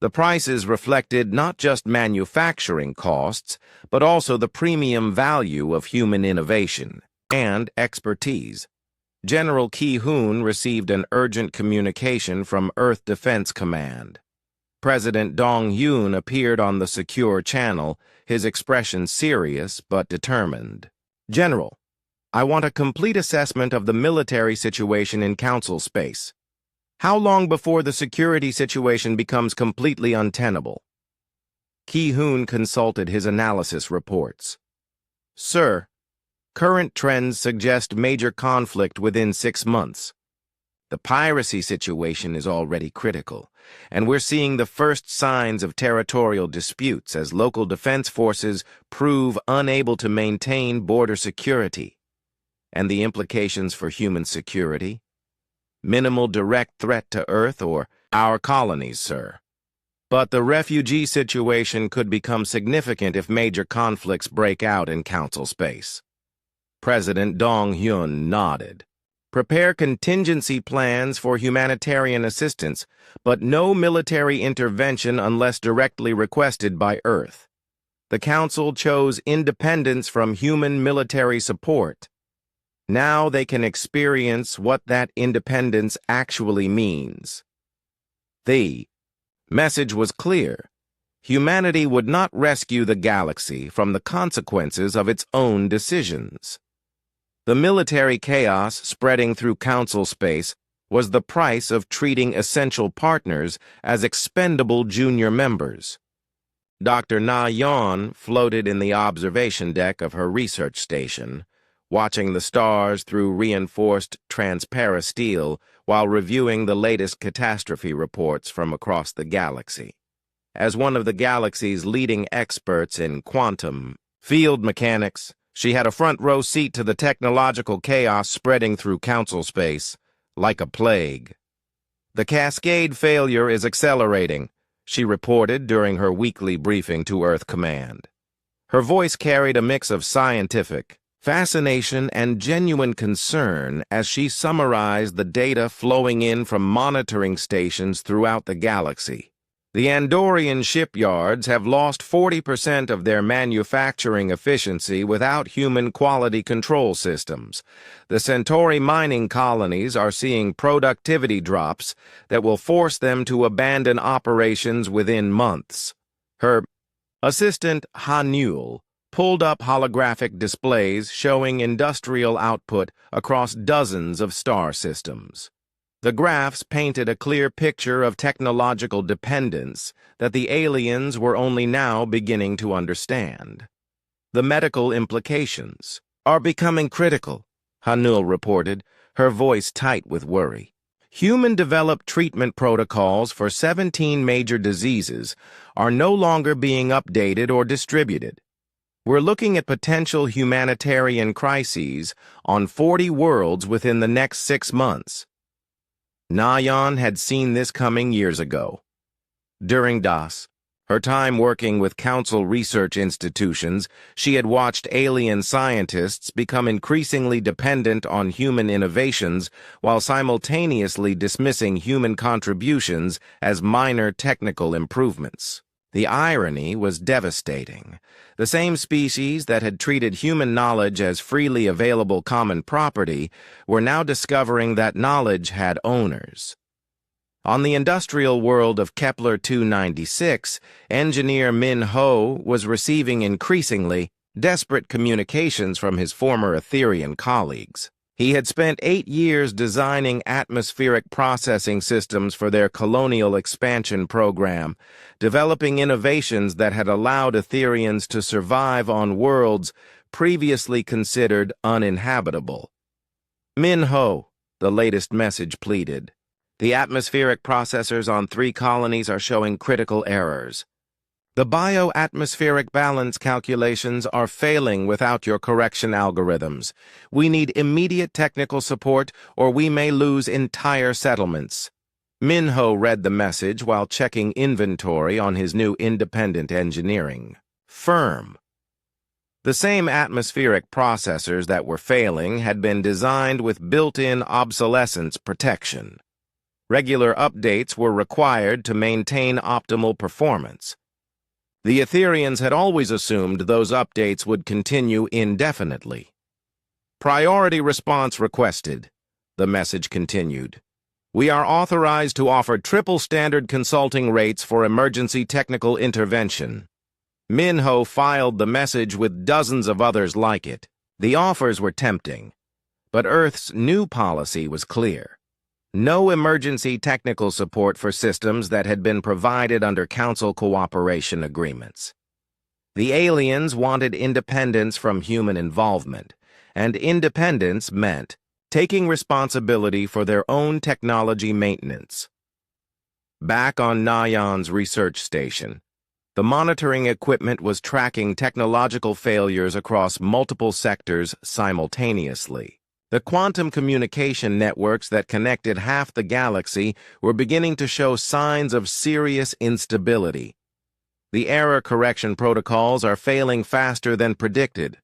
The prices reflected not just manufacturing costs, but also the premium value of human innovation and expertise. General Ki-hoon received an urgent communication from Earth Defense Command. President Dong-hyun appeared on the secure channel, his expression serious but determined. "General, I want a complete assessment of the military situation in Council space. How long before the security situation becomes completely untenable?" Ki-hoon consulted his analysis reports. "Sir, current trends suggest major conflict within 6 months. The piracy situation is already critical, and we're seeing the first signs of territorial disputes as local defense forces prove unable to maintain border security. And the implications for human security? Minimal direct threat to Earth or our colonies, sir. But the refugee situation could become significant if major conflicts break out in Council space." President Dong-hyun nodded. "Prepare contingency plans for humanitarian assistance, but no military intervention unless directly requested by Earth. The Council chose independence from human military support. Now they can experience what that independence actually means." The message was clear. Humanity would not rescue the galaxy from the consequences of its own decisions. The military chaos spreading through Council space was the price of treating essential partners as expendable junior members. Dr. Na-yeon floated in the observation deck of her research station, watching the stars through reinforced transparasteel while reviewing the latest catastrophe reports from across the galaxy. As one of the galaxy's leading experts in quantum field mechanics, she had a front-row seat to the technological chaos spreading through Council space, like a plague. "The Cascade failure is accelerating," she reported during her weekly briefing to Earth Command. Her voice carried a mix of scientific fascination and genuine concern as she summarized the data flowing in from monitoring stations throughout the galaxy. "The Andorian shipyards have lost 40% of their manufacturing efficiency without human quality control systems. The Centauri mining colonies are seeing productivity drops that will force them to abandon operations within months." Her assistant, Han-Yul, pulled up holographic displays showing industrial output across dozens of star systems. The graphs painted a clear picture of technological dependence that the aliens were only now beginning to understand. The medical implications are becoming critical, Hanul reported, her voice tight with worry. Human-developed treatment protocols for 17 major diseases are no longer being updated or distributed. We're looking at potential humanitarian crises on 40 worlds within the next 6 months. Nayan had seen this coming years ago. During DOS, her time working with council research institutions, she had watched alien scientists become increasingly dependent on human innovations while simultaneously dismissing human contributions as minor technical improvements. The irony was devastating. The same species that had treated human knowledge as freely available common property were now discovering that knowledge had owners. On the industrial world of Kepler 296, engineer Min Ho was receiving increasingly desperate communications from his former Etherian colleagues. He had spent 8 years designing atmospheric processing systems for their colonial expansion program, developing innovations that had allowed Etherians to survive on worlds previously considered uninhabitable. Min Ho, the latest message pleaded. The atmospheric processors on 3 colonies are showing critical errors. The bioatmospheric balance calculations are failing without your correction algorithms. We need immediate technical support or we may lose entire settlements. Minho read the message while checking inventory on his new independent engineering firm. The same atmospheric processors that were failing had been designed with built-in obsolescence protection. Regular updates were required to maintain optimal performance. The Etherians had always assumed those updates would continue indefinitely. Priority response requested, the message continued. We are authorized to offer triple standard consulting rates for emergency technical intervention. Minho filed the message with dozens of others like it. The offers were tempting, but Earth's new policy was clear. No emergency technical support for systems that had been provided under Council cooperation agreements. The aliens wanted independence from human involvement, and independence meant taking responsibility for their own technology maintenance. Back on Nayan's research station, the monitoring equipment was tracking technological failures across multiple sectors simultaneously. The quantum communication networks that connected half the galaxy were beginning to show signs of serious instability. The error correction protocols are failing faster than predicted,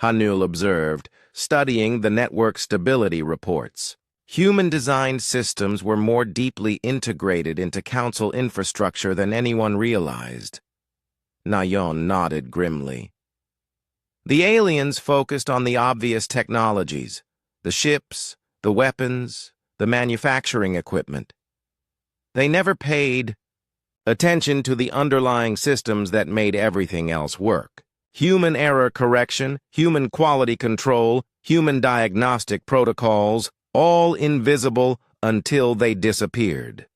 Hanul observed, studying the network stability reports. Human-designed systems were more deeply integrated into Council infrastructure than anyone realized. Nayon nodded grimly. The aliens focused on the obvious technologies. The ships, the weapons, the manufacturing equipment. They never paid attention to the underlying systems that made everything else work. Human error correction, human quality control, human diagnostic protocols, all invisible until they disappeared.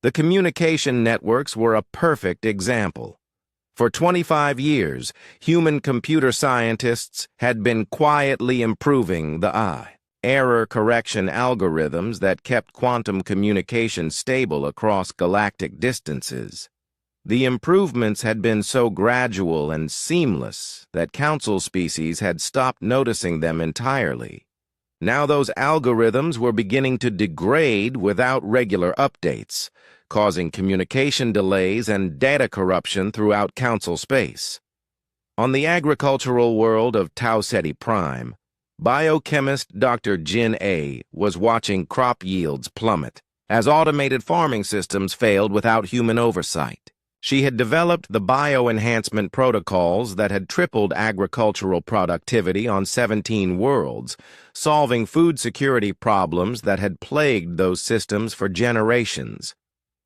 The communication networks were a perfect example. For 25 years, human computer scientists had been quietly improving the error correction algorithms that kept quantum communication stable across galactic distances. The improvements had been so gradual and seamless that Council species had stopped noticing them entirely. Now those algorithms were beginning to degrade without regular updates, causing communication delays and data corruption throughout Council space. On the agricultural world of Tau Ceti Prime, biochemist Dr. Jin A was watching crop yields plummet as automated farming systems failed without human oversight. She had developed the bioenhancement protocols that had tripled agricultural productivity on 17 worlds, solving food security problems that had plagued those systems for generations.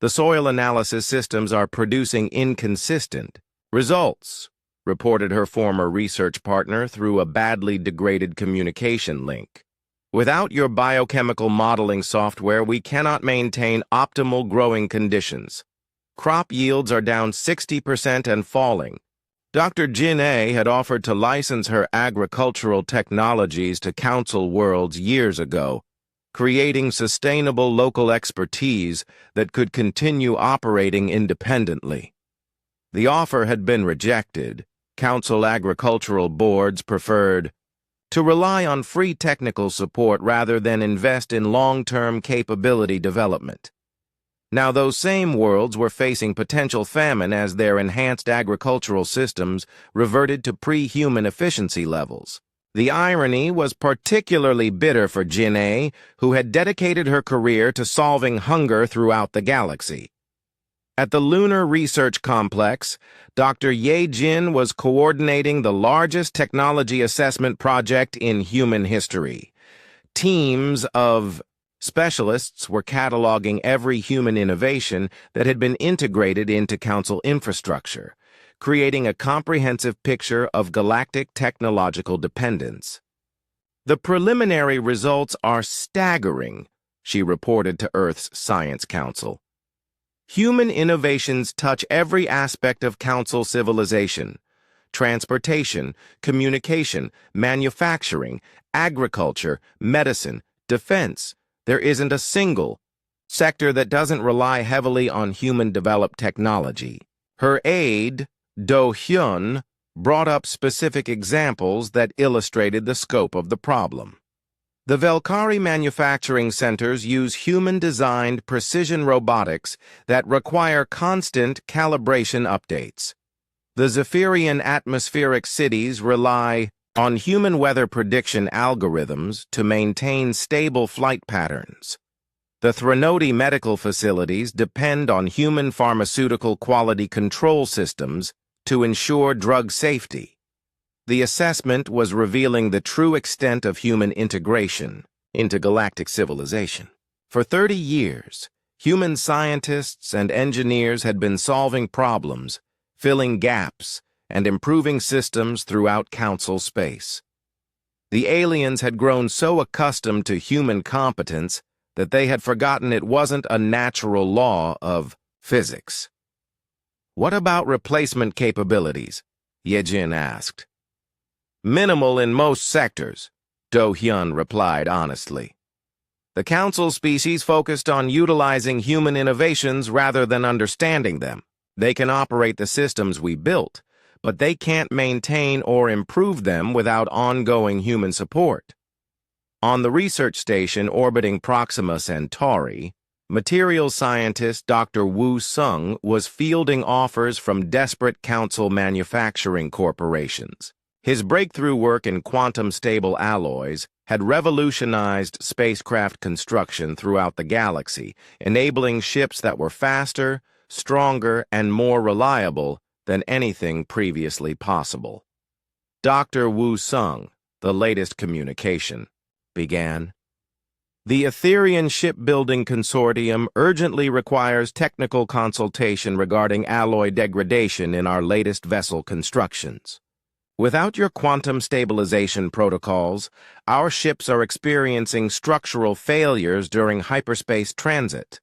The soil analysis systems are producing inconsistent results, reported her former research partner through a badly degraded communication link. Without your biochemical modeling software, we cannot maintain optimal growing conditions. Crop yields are down 60% and falling. Dr. Jin A had offered to license her agricultural technologies to Council Worlds years ago, creating sustainable local expertise that could continue operating independently. The offer had been rejected. Council agricultural boards preferred to rely on free technical support rather than invest in long-term capability development. Now, those same worlds were facing potential famine as their enhanced agricultural systems reverted to pre-human efficiency levels. The irony was particularly bitter for Jin A, who had dedicated her career to solving hunger throughout the galaxy. At the Lunar Research Complex, Dr. Ye Jin was coordinating the largest technology assessment project in human history. Teams of specialists were cataloging every human innovation that had been integrated into Council infrastructure, creating a comprehensive picture of galactic technological dependence. "The preliminary results are staggering," she reported to Earth's Science Council. "Human innovations touch every aspect of Council civilization: transportation, communication, manufacturing, agriculture, medicine, defense. There isn't a single sector that doesn't rely heavily on human-developed technology." Her aide, Do Hyun, brought up specific examples that illustrated the scope of the problem. The Velkari manufacturing centers use human-designed precision robotics that require constant calibration updates. The Zephyrian atmospheric cities rely on human weather prediction algorithms to maintain stable flight patterns. The Threnody medical facilities depend on human pharmaceutical quality control systems to ensure drug safety. The assessment was revealing the true extent of human integration into galactic civilization. For 30 years, human scientists and engineers had been solving problems, filling gaps, and improving systems throughout Council space. The aliens had grown so accustomed to human competence that they had forgotten it wasn't a natural law of physics. "What about replacement capabilities?" Yejin asked. "Minimal in most sectors," Do Hyun replied honestly. "The Council species focused on utilizing human innovations rather than understanding them. They can operate the systems we built, but they can't maintain or improve them without ongoing human support." On the research station orbiting Proxima Centauri, materials scientist Dr. Woo Sung was fielding offers from desperate Council manufacturing corporations. His breakthrough work in quantum-stable alloys had revolutionized spacecraft construction throughout the galaxy, enabling ships that were faster, stronger, and more reliable than anything previously possible. Dr. Woo Sung, the latest communication, began. "The Etherian Shipbuilding Consortium urgently requires technical consultation regarding alloy degradation in our latest vessel constructions. Without your quantum stabilization protocols, our ships are experiencing structural failures during hyperspace transit."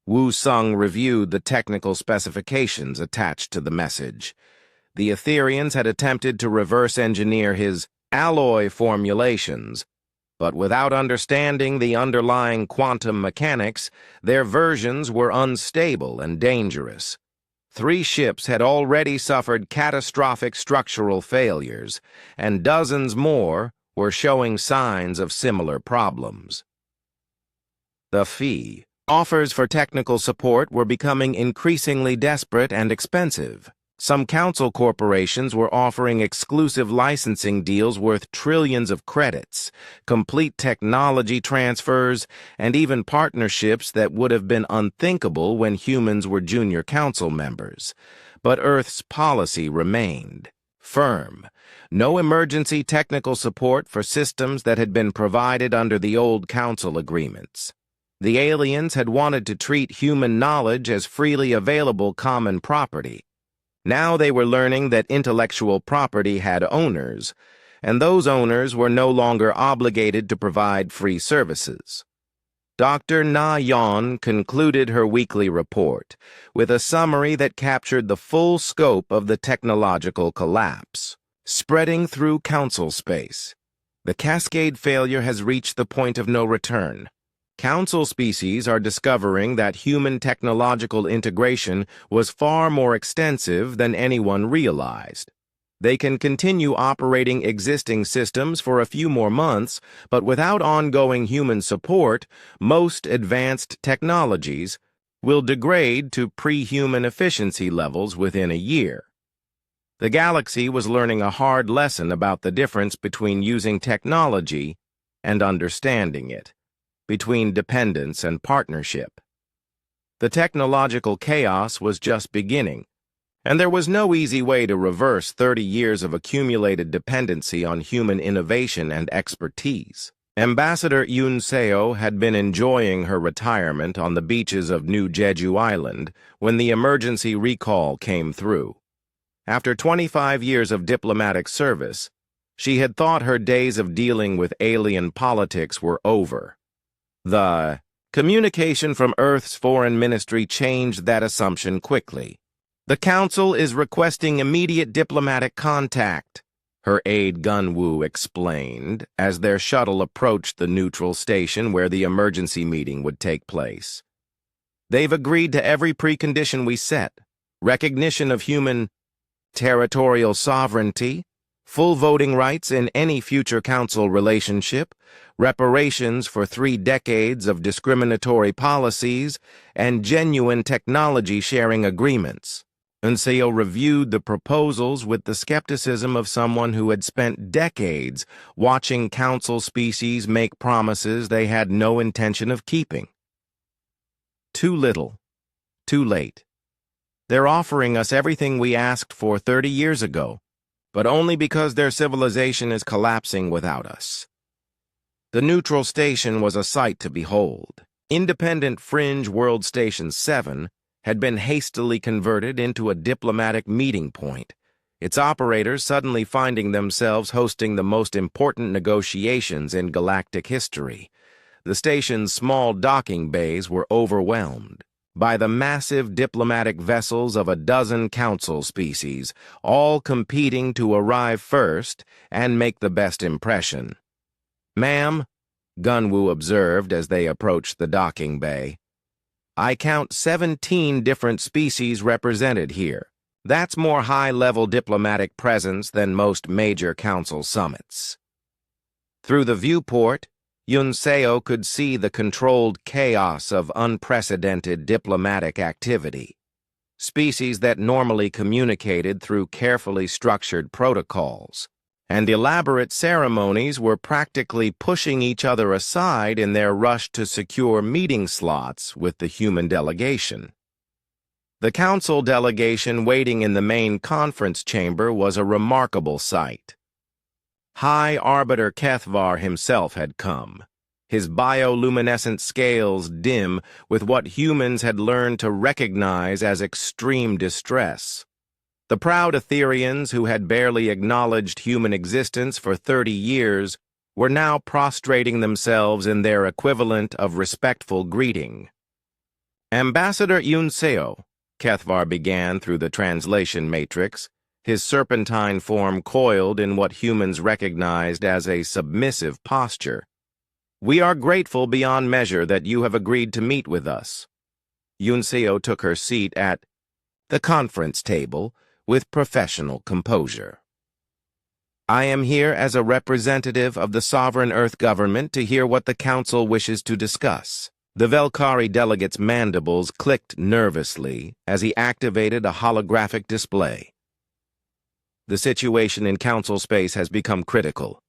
Woo Sung reviewed the technical specifications attached to the message. The Etherians had attempted to reverse engineer his alloy formulations, but without understanding the underlying quantum mechanics, their versions were unstable and dangerous. 3 ships had already suffered catastrophic structural failures, and dozens more were showing signs of similar problems. The fee offers for technical support were becoming increasingly desperate and expensive. Some Council corporations were offering exclusive licensing deals worth trillions of credits, complete technology transfers, and even partnerships that would have been unthinkable when humans were junior Council members. But Earth's policy remained firm. No emergency technical support for systems that had been provided under the old Council agreements. The aliens had wanted to treat human knowledge as freely available common property. Now they were learning that intellectual property had owners, and those owners were no longer obligated to provide free services. Dr. Na Yan concluded her weekly report with a summary that captured the full scope of the technological collapse, spreading through council space. The cascade failure has reached the point of no return. Council species are discovering that human technological integration was far more extensive than anyone realized. They can continue operating existing systems for a few more months, but without ongoing human support, most advanced technologies will degrade to pre-human efficiency levels within a year. The galaxy was learning a hard lesson about the difference between using technology and understanding it, between dependence and partnership. The technological chaos was just beginning, and there was no easy way to reverse 30 years of accumulated dependency on human innovation and expertise. Ambassador Yun Seo had been enjoying her retirement on the beaches of New Jeju Island when the emergency recall came through. After 25 years of diplomatic service, she had thought her days of dealing with alien politics were over. The communication from Earth's foreign ministry changed that assumption quickly. "The Council is requesting immediate diplomatic contact," her aide Gunwoo explained as their shuttle approached the neutral station where the emergency meeting would take place. "They've agreed to every precondition we set: recognition of human territorial sovereignty, full voting rights in any future Council relationship, reparations for 3 decades of discriminatory policies, and genuine technology-sharing agreements." Unseo reviewed the proposals with the skepticism of someone who had spent decades watching Council species make promises they had no intention of keeping. Too little, too late. They're offering us everything we asked for 30 years ago, but only because their civilization is collapsing without us. The neutral station was a sight to behold. Independent Fringe World Station 7 had been hastily converted into a diplomatic meeting point, its operators suddenly finding themselves hosting the most important negotiations in galactic history. The station's small docking bays were overwhelmed by the massive diplomatic vessels of a dozen council species, all competing to arrive first and make the best impression. "Ma'am," Gunwoo observed as they approached the docking bay, "I count 17 different species represented here. That's more high-level diplomatic presence than most major council summits." Through the viewport, Yun Seo could see the controlled chaos of unprecedented diplomatic activity. Species that normally communicated through carefully structured protocols and elaborate ceremonies were practically pushing each other aside in their rush to secure meeting slots with the human delegation. The council delegation waiting in the main conference chamber was a remarkable sight. High Arbiter Kethvar himself had come, his bioluminescent scales dim with what humans had learned to recognize as extreme distress. The proud Etherians who had barely acknowledged human existence for 30 years were now prostrating themselves in their equivalent of respectful greeting. "Ambassador Yun Seo," Kethvar began through the translation matrix, his serpentine form coiled in what humans recognized as a submissive posture. "We are grateful beyond measure that you have agreed to meet with us." Yun Seo took her seat at the conference table with professional composure. "I am here as a representative of the Sovereign Earth Government to hear what the Council wishes to discuss." The Velkari delegate's mandibles clicked nervously as he activated a holographic display. "The situation in Council space has become critical.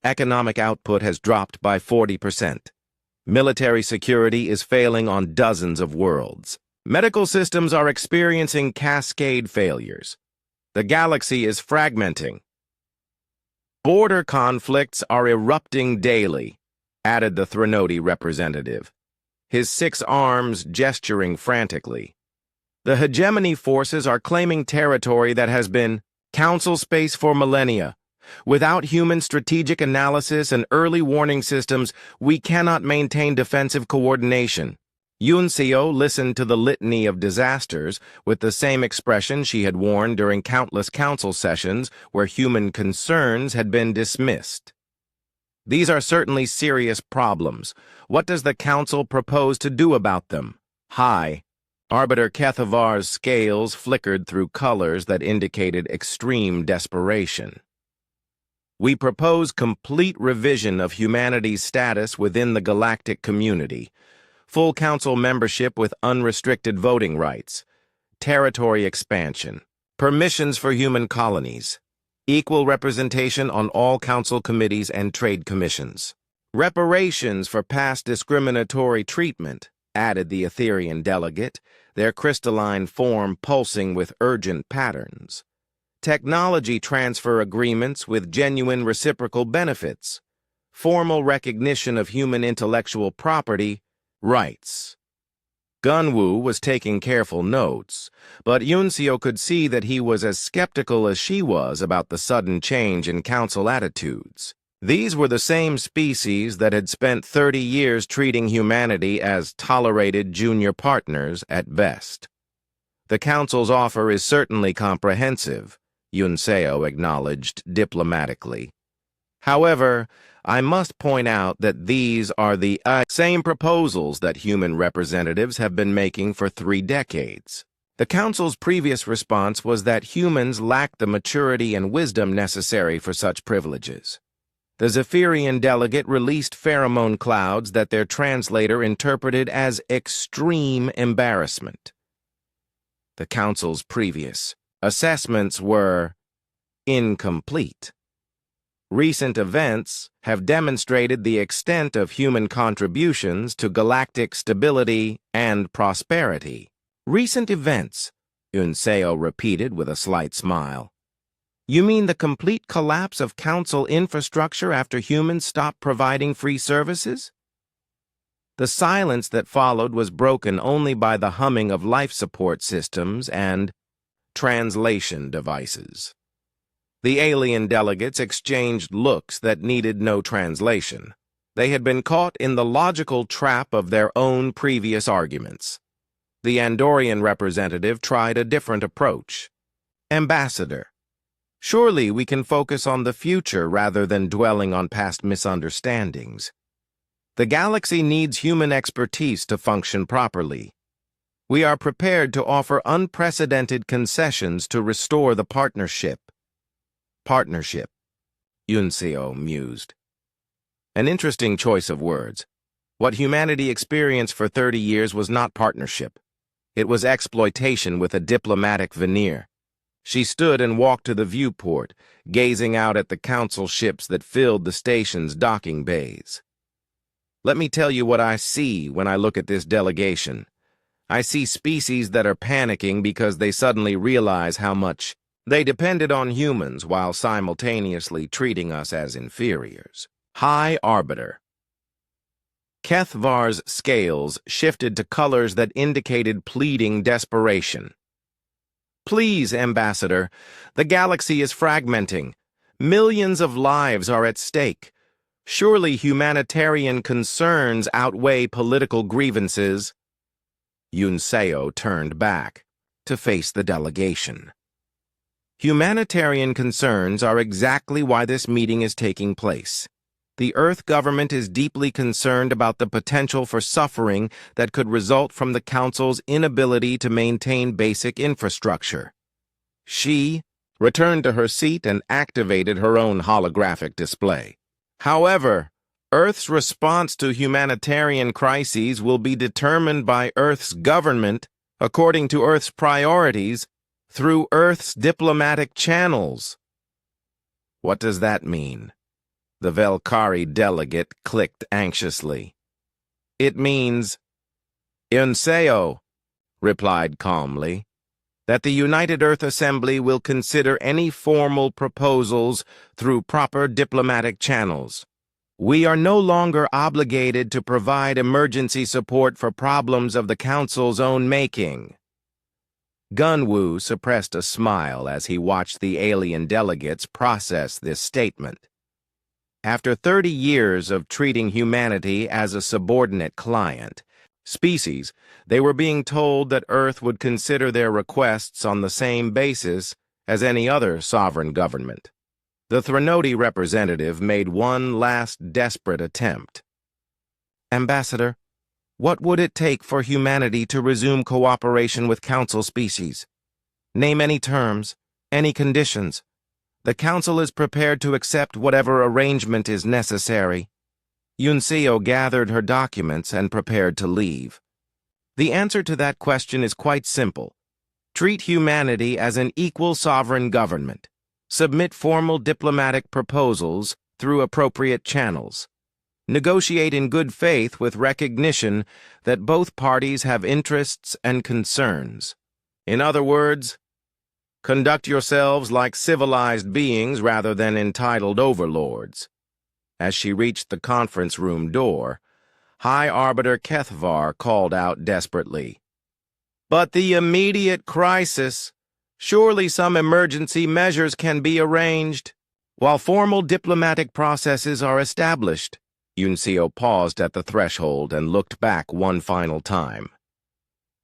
Economic output has dropped by 40%. Military security is failing on dozens of worlds. Medical systems are experiencing cascade failures. The galaxy is fragmenting. Border conflicts are erupting daily," added the Threnody representative, his 6 arms gesturing frantically. "The hegemony forces are claiming territory that has been Council space for millennia. Without human strategic analysis and early warning systems, we cannot maintain defensive coordination. Yunseo listened to the litany of disasters with the same expression she had worn during countless council sessions where human concerns had been dismissed. These are certainly serious problems. What does the council propose to do about them? High. Arbiter Kethavar's scales flickered through colors that indicated extreme desperation. We propose complete revision of humanity's status within the galactic community, full council membership with unrestricted voting rights, territory expansion, permissions for human colonies, equal representation on all council committees and trade commissions, reparations for past discriminatory treatment, added the Etherian delegate, their crystalline form pulsing with urgent patterns, technology transfer agreements with genuine reciprocal benefits, formal recognition of human intellectual property, rights. Gunwoo was taking careful notes, but Yunseo could see that he was as skeptical as she was about the sudden change in council attitudes. These were the same species that had spent 30 years treating humanity as tolerated junior partners at best. The council's offer is certainly comprehensive, Yunseo acknowledged diplomatically. However, I must point out that these are the same proposals that human representatives have been making for 3 decades. The Council's previous response was that humans lack the maturity and wisdom necessary for such privileges. The Zephyrian delegate released pheromone clouds that their translator interpreted as extreme embarrassment. The Council's previous assessments were incomplete. Recent events have demonstrated the extent of human contributions to galactic stability and prosperity. Recent events, Yunseo repeated with a slight smile. You mean the complete collapse of council infrastructure after humans stopped providing free services? The silence that followed was broken only by the humming of life support systems and translation devices. The alien delegates exchanged looks that needed no translation. They had been caught in the logical trap of their own previous arguments. The Andorian representative tried a different approach. Ambassador, surely we can focus on the future rather than dwelling on past misunderstandings. The galaxy needs human expertise to function properly. We are prepared to offer unprecedented concessions to restore the partnership. Partnership, Yunseo mused. An interesting choice of words. What humanity experienced for 30 years was not partnership. It was exploitation with a diplomatic veneer. She stood and walked to the viewport, gazing out at the council ships that filled the station's docking bays. Let me tell you what I see when I look at this delegation. I see species that are panicking because they suddenly realize how much they depended on humans while simultaneously treating us as inferiors. High Arbiter. Kethvar's scales shifted to colors that indicated pleading desperation. Please, Ambassador, the galaxy is fragmenting. Millions of lives are at stake. Surely humanitarian concerns outweigh political grievances. Yunseo turned back to face the delegation. Humanitarian concerns are exactly why this meeting is taking place. The Earth government is deeply concerned about the potential for suffering that could result from the Council's inability to maintain basic infrastructure. She returned to her seat and activated her own holographic display. However, Earth's response to humanitarian crises will be determined by Earth's government according to Earth's priorities through Earth's diplomatic channels. What does that mean? The Velkari delegate clicked anxiously. It means, Yunseo replied calmly, that the United Earth Assembly will consider any formal proposals through proper diplomatic channels. We are no longer obligated to provide emergency support for problems of the Council's own making. Gunwoo suppressed a smile as he watched the alien delegates process this statement. After 30 years of treating humanity as a subordinate client, species, they were being told that Earth would consider their requests on the same basis as any other sovereign government. The Threnody representative made one last desperate attempt. Ambassador, what would it take for humanity to resume cooperation with Council species? Name any terms, any conditions. The Council is prepared to accept whatever arrangement is necessary. Yunseo gathered her documents and prepared to leave. The answer to that question is quite simple. Treat humanity as an equal sovereign government. Submit formal diplomatic proposals through appropriate channels. Negotiate in good faith with recognition that both parties have interests and concerns. In other words, conduct yourselves like civilized beings rather than entitled overlords. As she reached the conference room door, High Arbiter Kethvar called out desperately, "But the immediate crisis! Surely some emergency measures can be arranged, while formal diplomatic processes are established." Yunseo paused at the threshold and looked back one final time.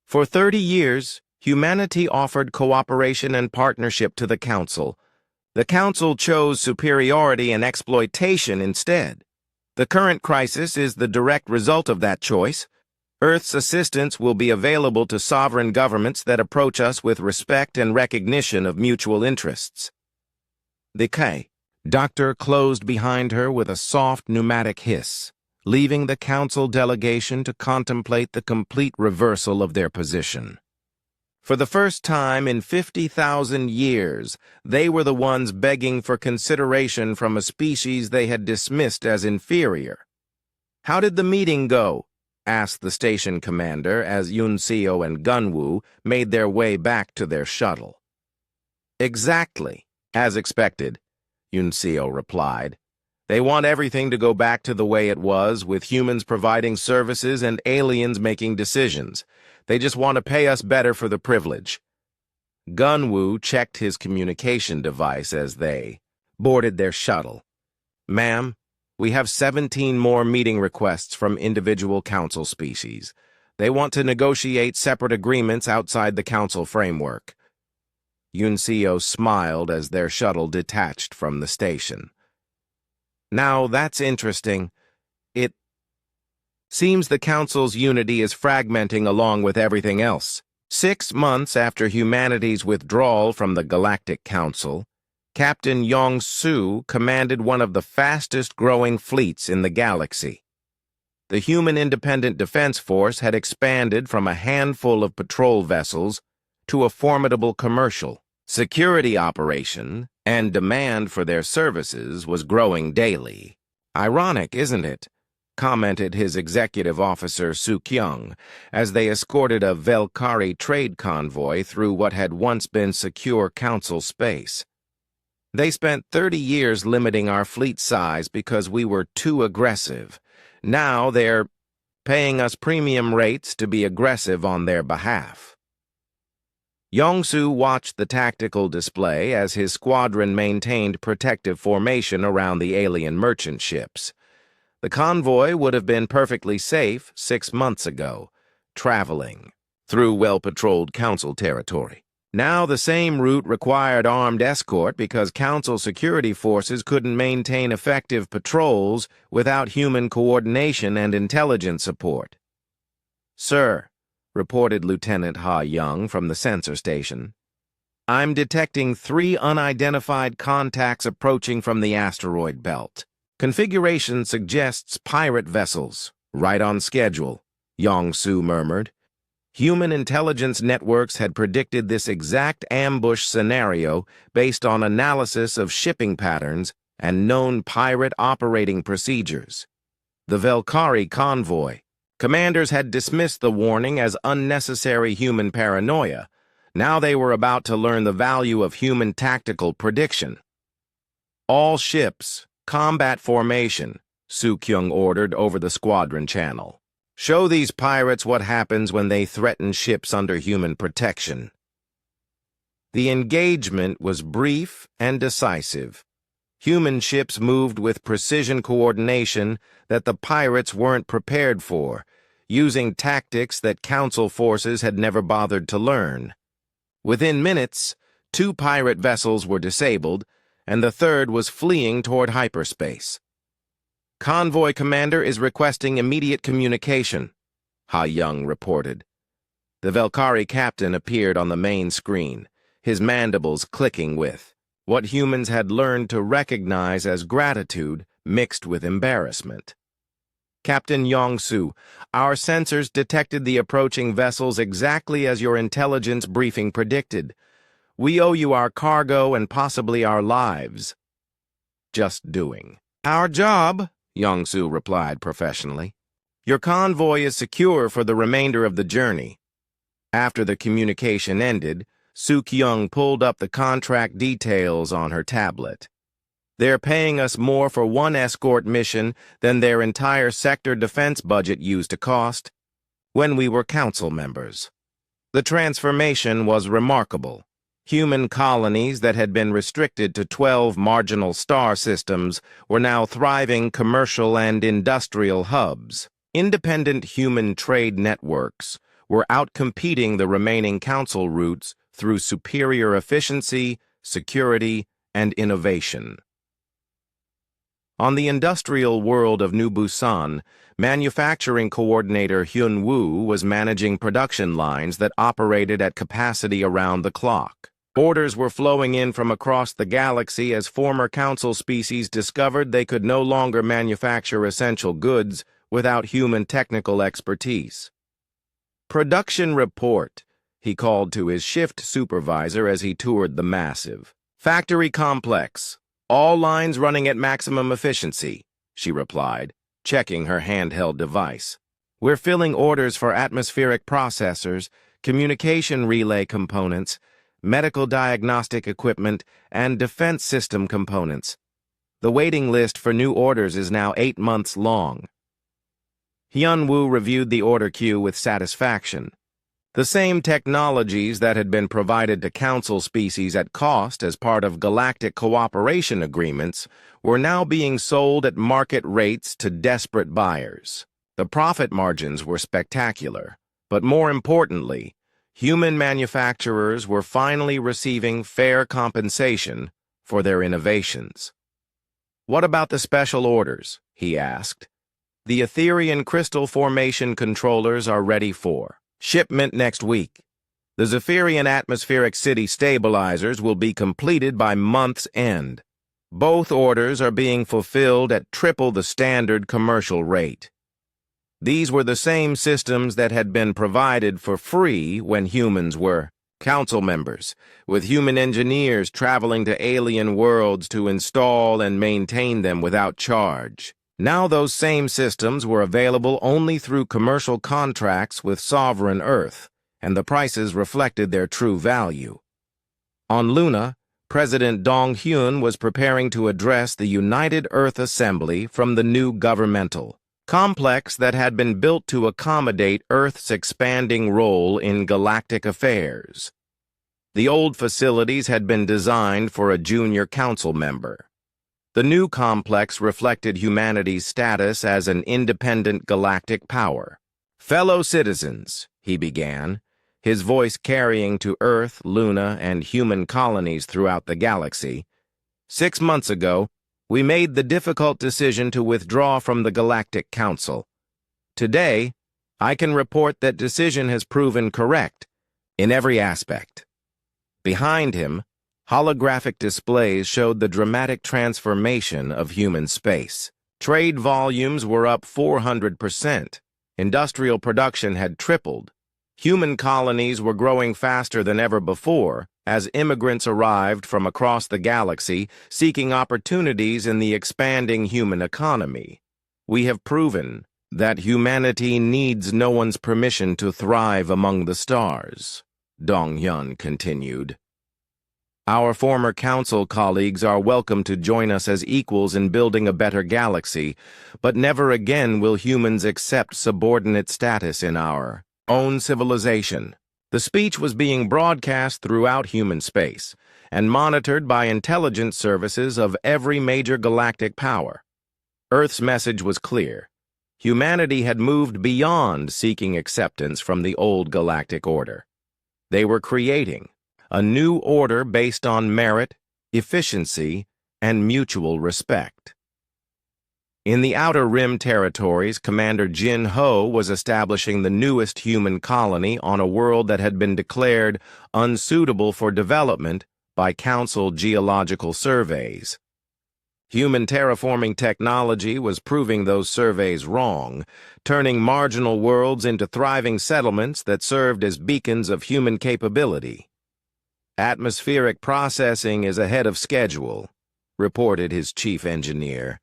For 30 years, humanity offered cooperation and partnership to the Council. The Council chose superiority and exploitation instead. The current crisis is the direct result of that choice. Earth's assistance will be available to sovereign governments that approach us with respect and recognition of mutual interests. The Doctor closed behind her with a soft pneumatic hiss, leaving the Council delegation to contemplate the complete reversal of their position. For the first time in 50,000 years, they were the ones begging for consideration from a species they had dismissed as inferior. "How did the meeting go?" asked the station commander as Yunseo and Gunwoo made their way back to their shuttle. "Exactly, as expected," Yunseo replied. "They want everything to go back to the way it was, with humans providing services and aliens making decisions. They just want to pay us better for the privilege." Gunwoo checked his communication device as they boarded their shuttle. "Ma'am, we have 17 more meeting requests from individual Council species. They want to negotiate separate agreements outside the Council framework." Yunseo smiled as their shuttle detached from the station. "Now that's interesting. It seems the Council's unity is fragmenting along with everything else." 6 months after humanity's withdrawal from the Galactic Council, Captain Yong-Su commanded one of the fastest-growing fleets in the galaxy. The Human Independent Defense Force had expanded from a handful of patrol vessels to a formidable commercial security operation, and demand for their services was growing daily. "Ironic, isn't it?" commented his executive officer Soo-kyung as they escorted a Velkari trade convoy through what had once been secure Council space. "They spent 30 years limiting our fleet size because we were too aggressive. Now they're paying us premium rates to be aggressive on their behalf." Yong-Su watched the tactical display as his squadron maintained protective formation around the alien merchant ships. The convoy would have been perfectly safe 6 months ago, traveling through well-patrolled Council territory. Now the same route required armed escort because Council security forces couldn't maintain effective patrols without human coordination and intelligence support. "Sir," reported Lieutenant Ha Young from the sensor station, "I'm detecting 3 unidentified contacts approaching from the asteroid belt. Configuration suggests pirate vessels, right on schedule," Yong-Su murmured. Human intelligence networks had predicted this exact ambush scenario based on analysis of shipping patterns and known pirate operating procedures. The Velkari convoy. Commanders had dismissed the warning as unnecessary human paranoia. Now they were about to learn the value of human tactical prediction. "All ships, combat formation," Soo-kyung ordered over the squadron channel. "Show these pirates what happens when they threaten ships under human protection." The engagement was brief and decisive. Human ships moved with precision coordination that the pirates weren't prepared for, using tactics that Council forces had never bothered to learn. Within minutes, 2 pirate vessels were disabled, and the third was fleeing toward hyperspace. "Convoy commander is requesting immediate communication," Ha Young reported. The Velkari captain appeared on the main screen, his mandibles clicking with what humans had learned to recognize as gratitude mixed with embarrassment. "Captain Yongsu, our sensors detected the approaching vessels exactly as your intelligence briefing predicted. We owe you our cargo and possibly our lives." "Just doing our job," Yongsu replied professionally. "Your convoy is secure for the remainder of the journey." After the communication ended, Suk-young pulled up the contract details on her tablet. "They're paying us more for one escort mission than their entire sector defense budget used to cost when we were council members." The transformation was remarkable. Human colonies that had been restricted to 12 marginal star systems were now thriving commercial and industrial hubs. Independent human trade networks were outcompeting the remaining council routes through superior efficiency, security, and innovation. On the industrial world of New Busan, manufacturing coordinator Hyun Woo was managing production lines that operated at capacity around the clock. Orders were flowing in from across the galaxy as former council species discovered they could no longer manufacture essential goods without human technical expertise. "Production report," he called to his shift supervisor as he toured the massive factory complex. "All lines running at maximum efficiency," she replied, checking her handheld device. "We're filling orders for atmospheric processors, communication relay components, medical diagnostic equipment, and defense system components. The waiting list for new orders is now 8 months long." Hyun-woo reviewed the order queue with satisfaction. The same technologies that had been provided to council species at cost as part of galactic cooperation agreements were now being sold at market rates to desperate buyers. The profit margins were spectacular, but more importantly, human manufacturers were finally receiving fair compensation for their innovations. "What about the special orders?" he asked. "The Etherian crystal formation controllers are ready for shipment next week. The Zephyrian atmospheric city stabilizers will be completed by month's end. Both orders are being fulfilled at triple the standard commercial rate." These were the same systems that had been provided for free when humans were council members, with human engineers traveling to alien worlds to install and maintain them without charge. Now those same systems were available only through commercial contracts with Sovereign Earth, and the prices reflected their true value. On Luna, President Dong-hyun was preparing to address the United Earth Assembly from the new governmental complex that had been built to accommodate Earth's expanding role in galactic affairs. The old facilities had been designed for a junior council member. The new complex reflected humanity's status as an independent galactic power. "Fellow citizens," he began, his voice carrying to Earth, Luna, and human colonies throughout the galaxy. 6 months ago, we made the difficult decision to withdraw from the Galactic Council. Today, I can report that decision has proven correct in every aspect." Behind him, holographic displays showed the dramatic transformation of human space. Trade volumes were up 400%. Industrial production had tripled. Human colonies were growing faster than ever before as immigrants arrived from across the galaxy seeking opportunities in the expanding human economy. "We have proven that humanity needs no one's permission to thrive among the stars," Dong-hyun continued. "Our former council colleagues are welcome to join us as equals in building a better galaxy, but never again will humans accept subordinate status in our own civilization." The speech was being broadcast throughout human space and monitored by intelligence services of every major galactic power. Earth's message was clear. Humanity had moved beyond seeking acceptance from the old galactic order. They were creating a new order based on merit, efficiency, and mutual respect. In the Outer Rim territories, Commander Jin Ho was establishing the newest human colony on a world that had been declared unsuitable for development by Council geological surveys. Human terraforming technology was proving those surveys wrong, turning marginal worlds into thriving settlements that served as beacons of human capability. "Atmospheric processing is ahead of schedule," reported his chief engineer.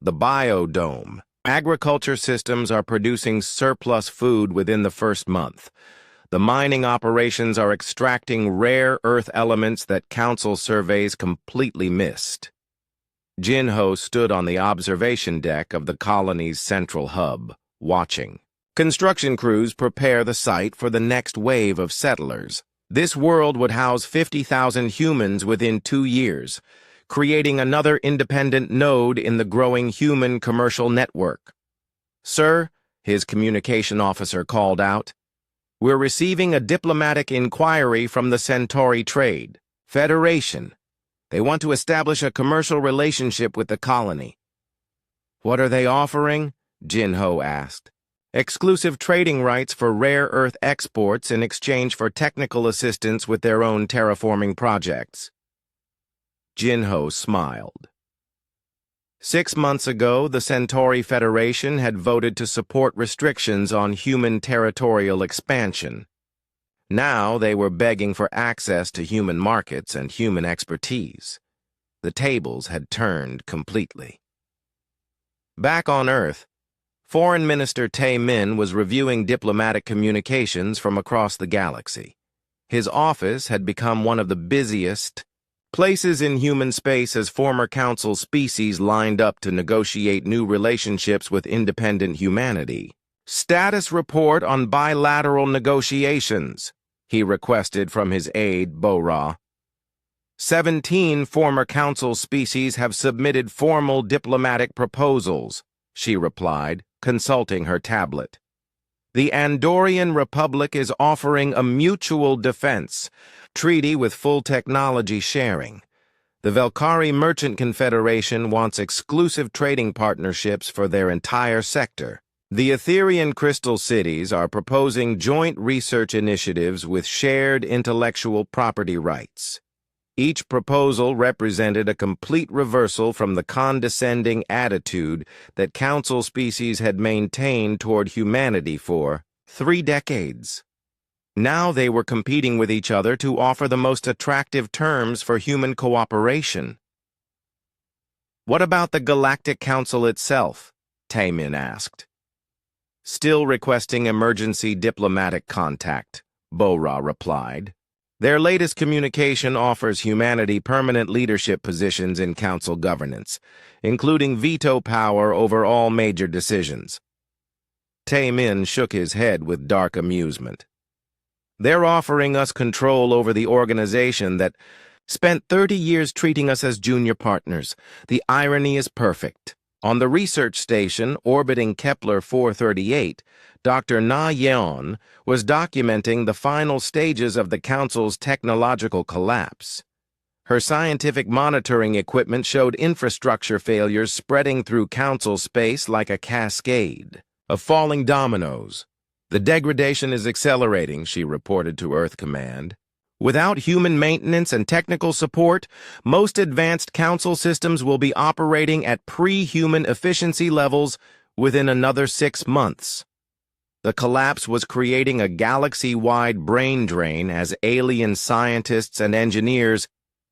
"The biodome. Agriculture systems are producing surplus food within the first month. The mining operations are extracting rare earth elements that Council surveys completely missed." Jinho stood on the observation deck of the colony's central hub, watching. Construction crews prepare the site for the next wave of settlers. This world would house 50,000 humans within 2 years, creating another independent node in the growing human commercial network. "Sir," his communication officer called out, "we're receiving a diplomatic inquiry from the Centauri Trade Federation. They want to establish a commercial relationship with the colony." "What are they offering?" Jinho asked. "Exclusive trading rights for rare earth exports in exchange for technical assistance with their own terraforming projects." Jinho smiled. 6 months ago, the Centauri Federation had voted to support restrictions on human territorial expansion. Now they were begging for access to human markets and human expertise. The tables had turned completely. Back on Earth, Foreign Minister Tae Min was reviewing diplomatic communications from across the galaxy. His office had become one of the busiest places in human space as former Council species lined up to negotiate new relationships with independent humanity. "Status report on bilateral negotiations," he requested from his aide, Bo-Ra. 17 former Council species have submitted formal diplomatic proposals," she replied, consulting her tablet. "The Andorian Republic is offering a mutual defense treaty with full technology sharing. The Velkari Merchant Confederation wants exclusive trading partnerships for their entire sector. The Etherian Crystal Cities are proposing joint research initiatives with shared intellectual property rights." Each proposal represented a complete reversal from the condescending attitude that Council species had maintained toward humanity for 3 decades. Now they were competing with each other to offer the most attractive terms for human cooperation. "What about the Galactic Council itself?" Tae Min asked. "Still requesting emergency diplomatic contact," Bo-Ra replied. "Their latest communication offers humanity permanent leadership positions in Council governance, including veto power over all major decisions." Tae Min shook his head with dark amusement. "They're offering us control over the organization that spent 30 years treating us as junior partners. The irony is perfect. On the research station orbiting Kepler 438, Dr. Na Yeon was documenting the final stages of the Council's technological collapse. Her scientific monitoring equipment showed infrastructure failures spreading through Council space like a cascade of falling dominoes. "The degradation is accelerating," she reported to Earth Command. "Without human maintenance and technical support, most advanced Council systems will be operating at pre-human efficiency levels within another 6 months." The collapse was creating a galaxy-wide brain drain as alien scientists and engineers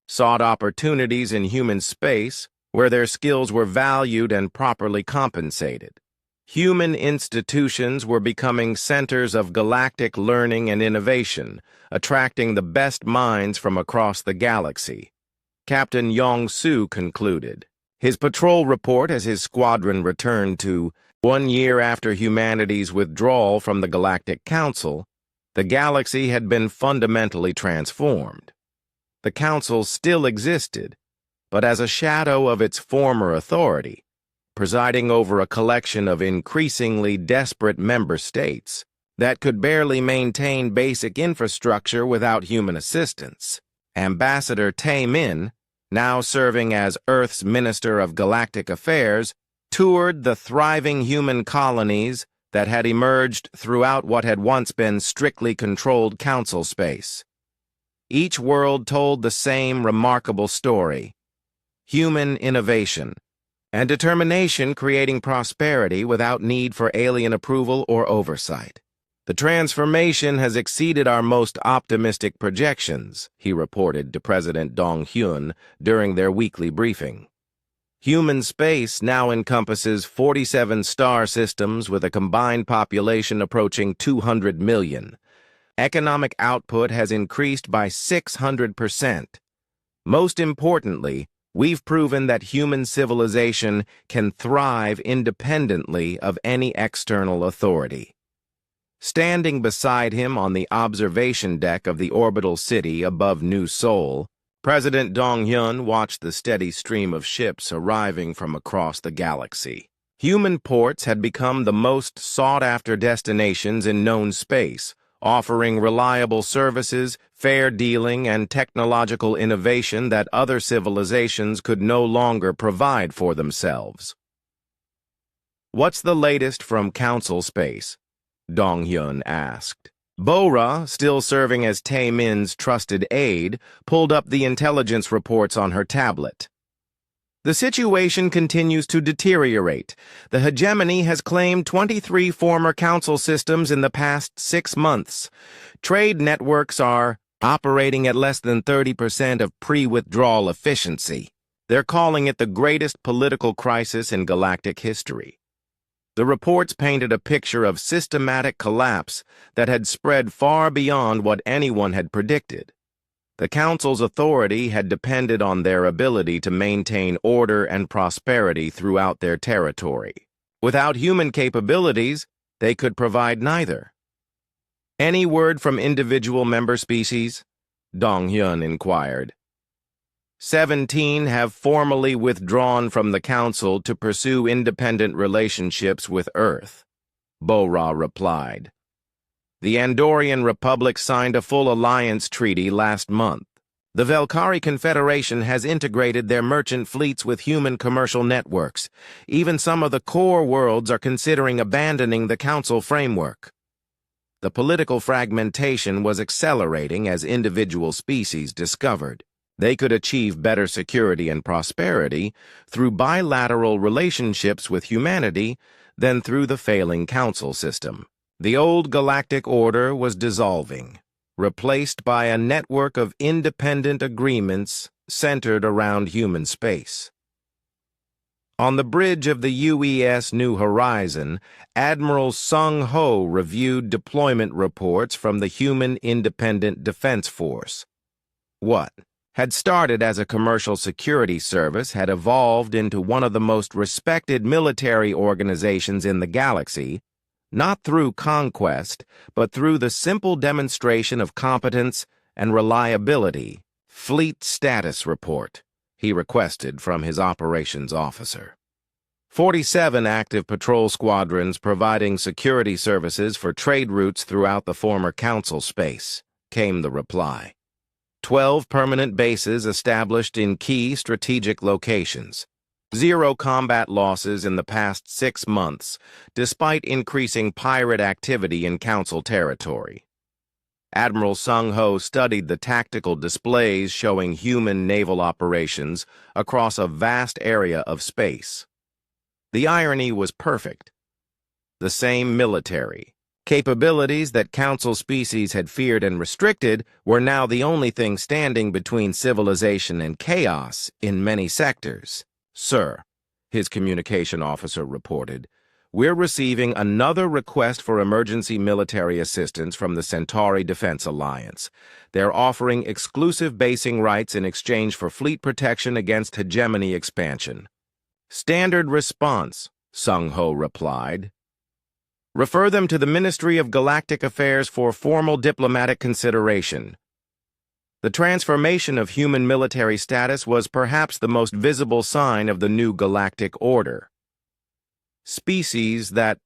sought opportunities in human space where their skills were valued and properly compensated. Human institutions were becoming centers of galactic learning and innovation, attracting the best minds from across the galaxy. Captain Yong-Su concluded his patrol report as his squadron returned to 1 year after humanity's withdrawal from the Galactic Council. The galaxy had been fundamentally transformed. The Council still existed, but as a shadow of its former authority, presiding over a collection of increasingly desperate member states that could barely maintain basic infrastructure without human assistance. Ambassador Tae Min, now serving as Earth's Minister of Galactic Affairs, toured the thriving human colonies that had emerged throughout what had once been strictly controlled council space. Each world told the same remarkable story: human innovation and determination creating prosperity without need for alien approval or oversight. "The transformation has exceeded our most optimistic projections," he reported to President Dong Hyun during their weekly briefing. Human space now encompasses 47 star systems with a combined population approaching 200 million. Economic output has increased by 600%. Most importantly, we've proven that human civilization can thrive independently of any external authority. Standing beside him on the observation deck of the orbital city above New Seoul, President Dong Hyun watched the steady stream of ships arriving from across the galaxy. Human ports had become the most sought-after destinations in known space, offering reliable services, fair dealing, and technological innovation that other civilizations could no longer provide for themselves. "What's the latest from Council space?" Dong Hyun asked. Bora, still serving as Tae Min's trusted aide, pulled up the intelligence reports on her tablet. "The situation continues to deteriorate. The hegemony has claimed 23 former council systems in the past 6 months. Trade networks are operating at less than 30% of pre-withdrawal efficiency. They're calling it the greatest political crisis in galactic history." The reports painted a picture of systematic collapse that had spread far beyond what anyone had predicted. The Council's authority had depended on their ability to maintain order and prosperity throughout their territory. Without human capabilities, they could provide neither. "Any word from individual member species?" Dong Hyun inquired. 17 have formally withdrawn from the Council to pursue independent relationships with Earth," Bora replied. "The Andorian Republic signed a full alliance treaty last month. The Velkari Confederation has integrated their merchant fleets with human commercial networks. Even some of the core worlds are considering abandoning the Council framework." The political fragmentation was accelerating as individual species discovered they could achieve better security and prosperity through bilateral relationships with humanity than through the failing council system. The old galactic order was dissolving, replaced by a network of independent agreements centered around human space. On the bridge of the UES New Horizon, Admiral Sung Ho reviewed deployment reports from the Human Independent Defense Force. What had started as a commercial security service had evolved into one of the most respected military organizations in the galaxy, not through conquest, but through the simple demonstration of competence and reliability. "Fleet status report," he requested from his operations officer. 47 active patrol squadrons providing security services for trade routes throughout the former council space, came the reply. 12 permanent bases established in key strategic locations. 0 combat losses in the past 6 months, despite increasing pirate activity in Council territory. Admiral Sung Ho studied the tactical displays showing human naval operations across a vast area of space. The irony was perfect. The same military capabilities that Council species had feared and restricted were now the only thing standing between civilization and chaos in many sectors. "Sir," his communication officer reported, "we're receiving another request for emergency military assistance from the Centauri Defense Alliance. They're offering exclusive basing rights in exchange for fleet protection against hegemony expansion." "Standard response," Sung Ho replied. Refer them to the Ministry of Galactic Affairs for formal diplomatic consideration. The transformation of human military status was perhaps the most visible sign of the new galactic order. Species that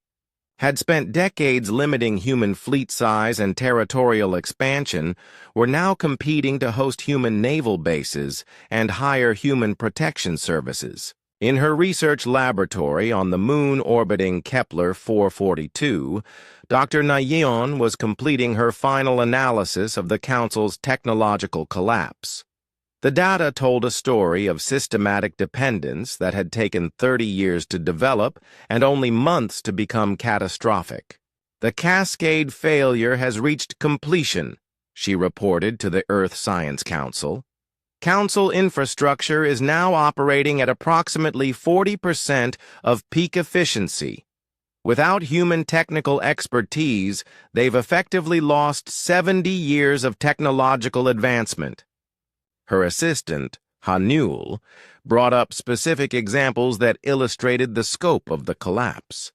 had spent decades limiting human fleet size and territorial expansion were now competing to host human naval bases and hire human protection services. In her research laboratory on the moon orbiting Kepler 442, Dr. Nayeon was completing her final analysis of the Council's technological collapse. The data told a story of systematic dependence that had taken 30 years to develop and only months to become catastrophic. "The cascade failure has reached completion," she reported to the Earth Science Council. "Council infrastructure is now operating at approximately 40% of peak efficiency. Without human technical expertise, they've effectively lost 70 years of technological advancement." Her assistant, Hanul, brought up specific examples that illustrated the scope of the collapse.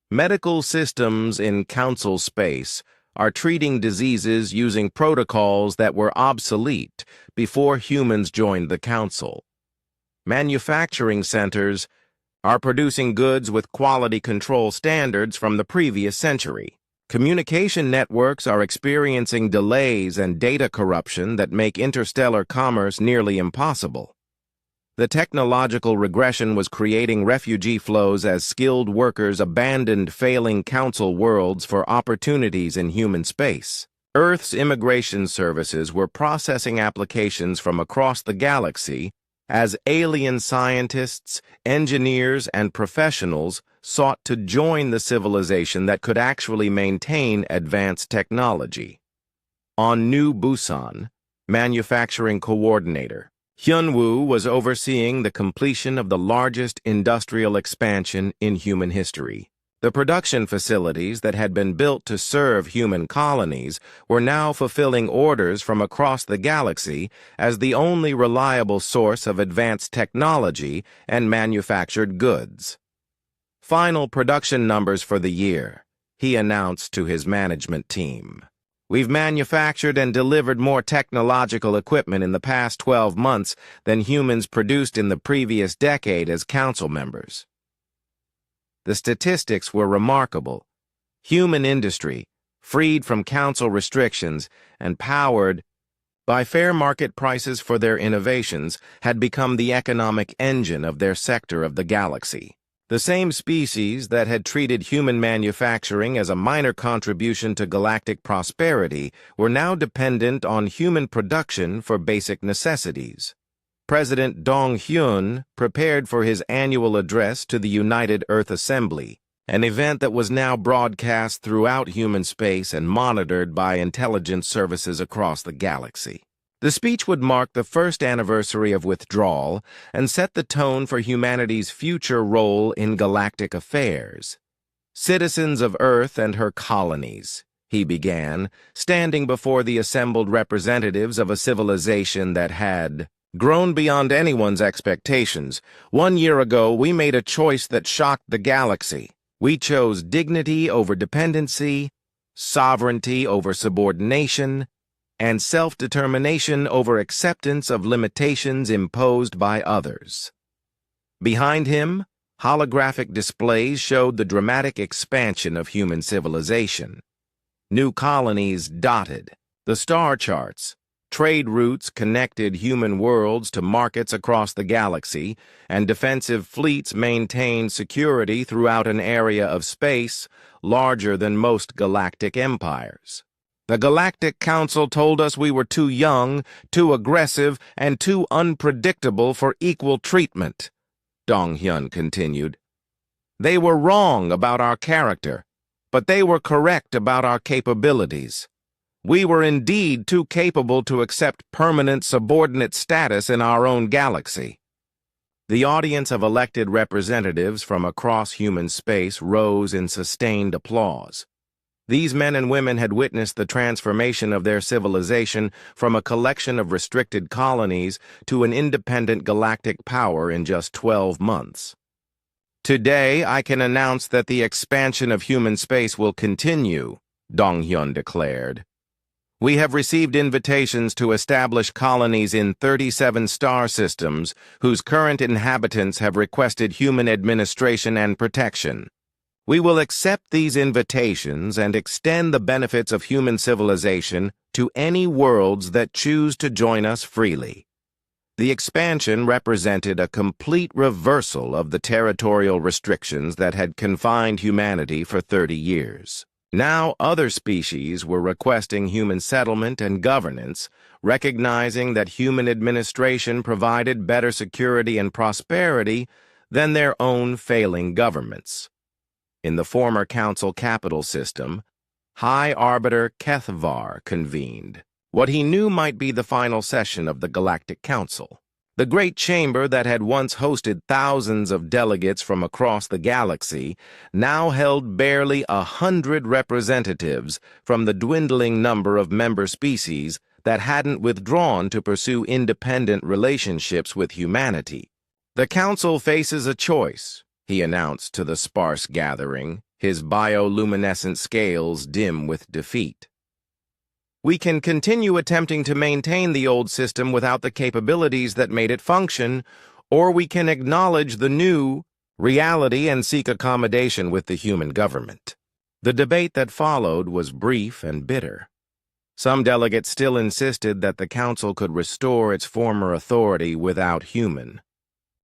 Medical systems in Council space are treating diseases using protocols that were obsolete before humans joined the Council. Manufacturing centers are producing goods with quality control standards from the previous century. Communication networks are experiencing delays and data corruption that make interstellar commerce nearly impossible. The technological regression was creating refugee flows as skilled workers abandoned failing Council worlds for opportunities in human space. Earth's immigration services were processing applications from across the galaxy as alien scientists, engineers, and professionals sought to join the civilization that could actually maintain advanced technology. On New Busan, manufacturing coordinator, Hyunwoo was overseeing the completion of the largest industrial expansion in human history. The production facilities that had been built to serve human colonies were now fulfilling orders from across the galaxy as the only reliable source of advanced technology and manufactured goods. "Final production numbers for the year," he announced to his management team. "We've manufactured and delivered more technological equipment in the past 12 months than humans produced in the previous decade as Council members." The statistics were remarkable. Human industry, freed from Council restrictions and powered by fair market prices for their innovations, had become the economic engine of their sector of the galaxy. The same species that had treated human manufacturing as a minor contribution to galactic prosperity were now dependent on human production for basic necessities. President Dong-hyun prepared for his annual address to the United Earth Assembly, an event that was now broadcast throughout human space and monitored by intelligence services across the galaxy. The speech would mark the first anniversary of withdrawal and set the tone for humanity's future role in galactic affairs. "Citizens of Earth and her colonies," he began, standing before the assembled representatives of a civilization that had grown beyond anyone's expectations. "1 year ago, we made a choice that shocked the galaxy. We chose dignity over dependency, sovereignty over subordination, and self-determination over acceptance of limitations imposed by others." Behind him, holographic displays showed the dramatic expansion of human civilization. New colonies dotted the star charts. Trade routes connected human worlds to markets across the galaxy, and defensive fleets maintained security throughout an area of space larger than most galactic empires. "The Galactic Council told us we were too young, too aggressive, and too unpredictable for equal treatment," Dong-hyun continued. "They were wrong about our character, but they were correct about our capabilities. We were indeed too capable to accept permanent subordinate status in our own galaxy." The audience of elected representatives from across human space rose in sustained applause. These men and women had witnessed the transformation of their civilization from a collection of restricted colonies to an independent galactic power in just 12 months. Today, I can announce that the expansion of human space will continue, Donghyun declared. We have received invitations to establish colonies in 37 star systems whose current inhabitants have requested human administration and protection. We will accept these invitations and extend the benefits of human civilization to any worlds that choose to join us freely. The expansion represented a complete reversal of the territorial restrictions that had confined humanity for 30 years. Now other species were requesting human settlement and governance, recognizing that human administration provided better security and prosperity than their own failing governments. In the former council capital system, High Arbiter Kethvar convened what he knew might be the final session of the Galactic Council. The great chamber that had once hosted thousands of delegates from across the galaxy now held barely 100 representatives from the dwindling number of member species that hadn't withdrawn to pursue independent relationships with humanity. The Council faces a choice, he announced to the sparse gathering, his bioluminescent scales dim with defeat. We can continue attempting to maintain the old system without the capabilities that made it function, or we can acknowledge the new reality and seek accommodation with the human government. The debate that followed was brief and bitter. Some delegates still insisted that the Council could restore its former authority without human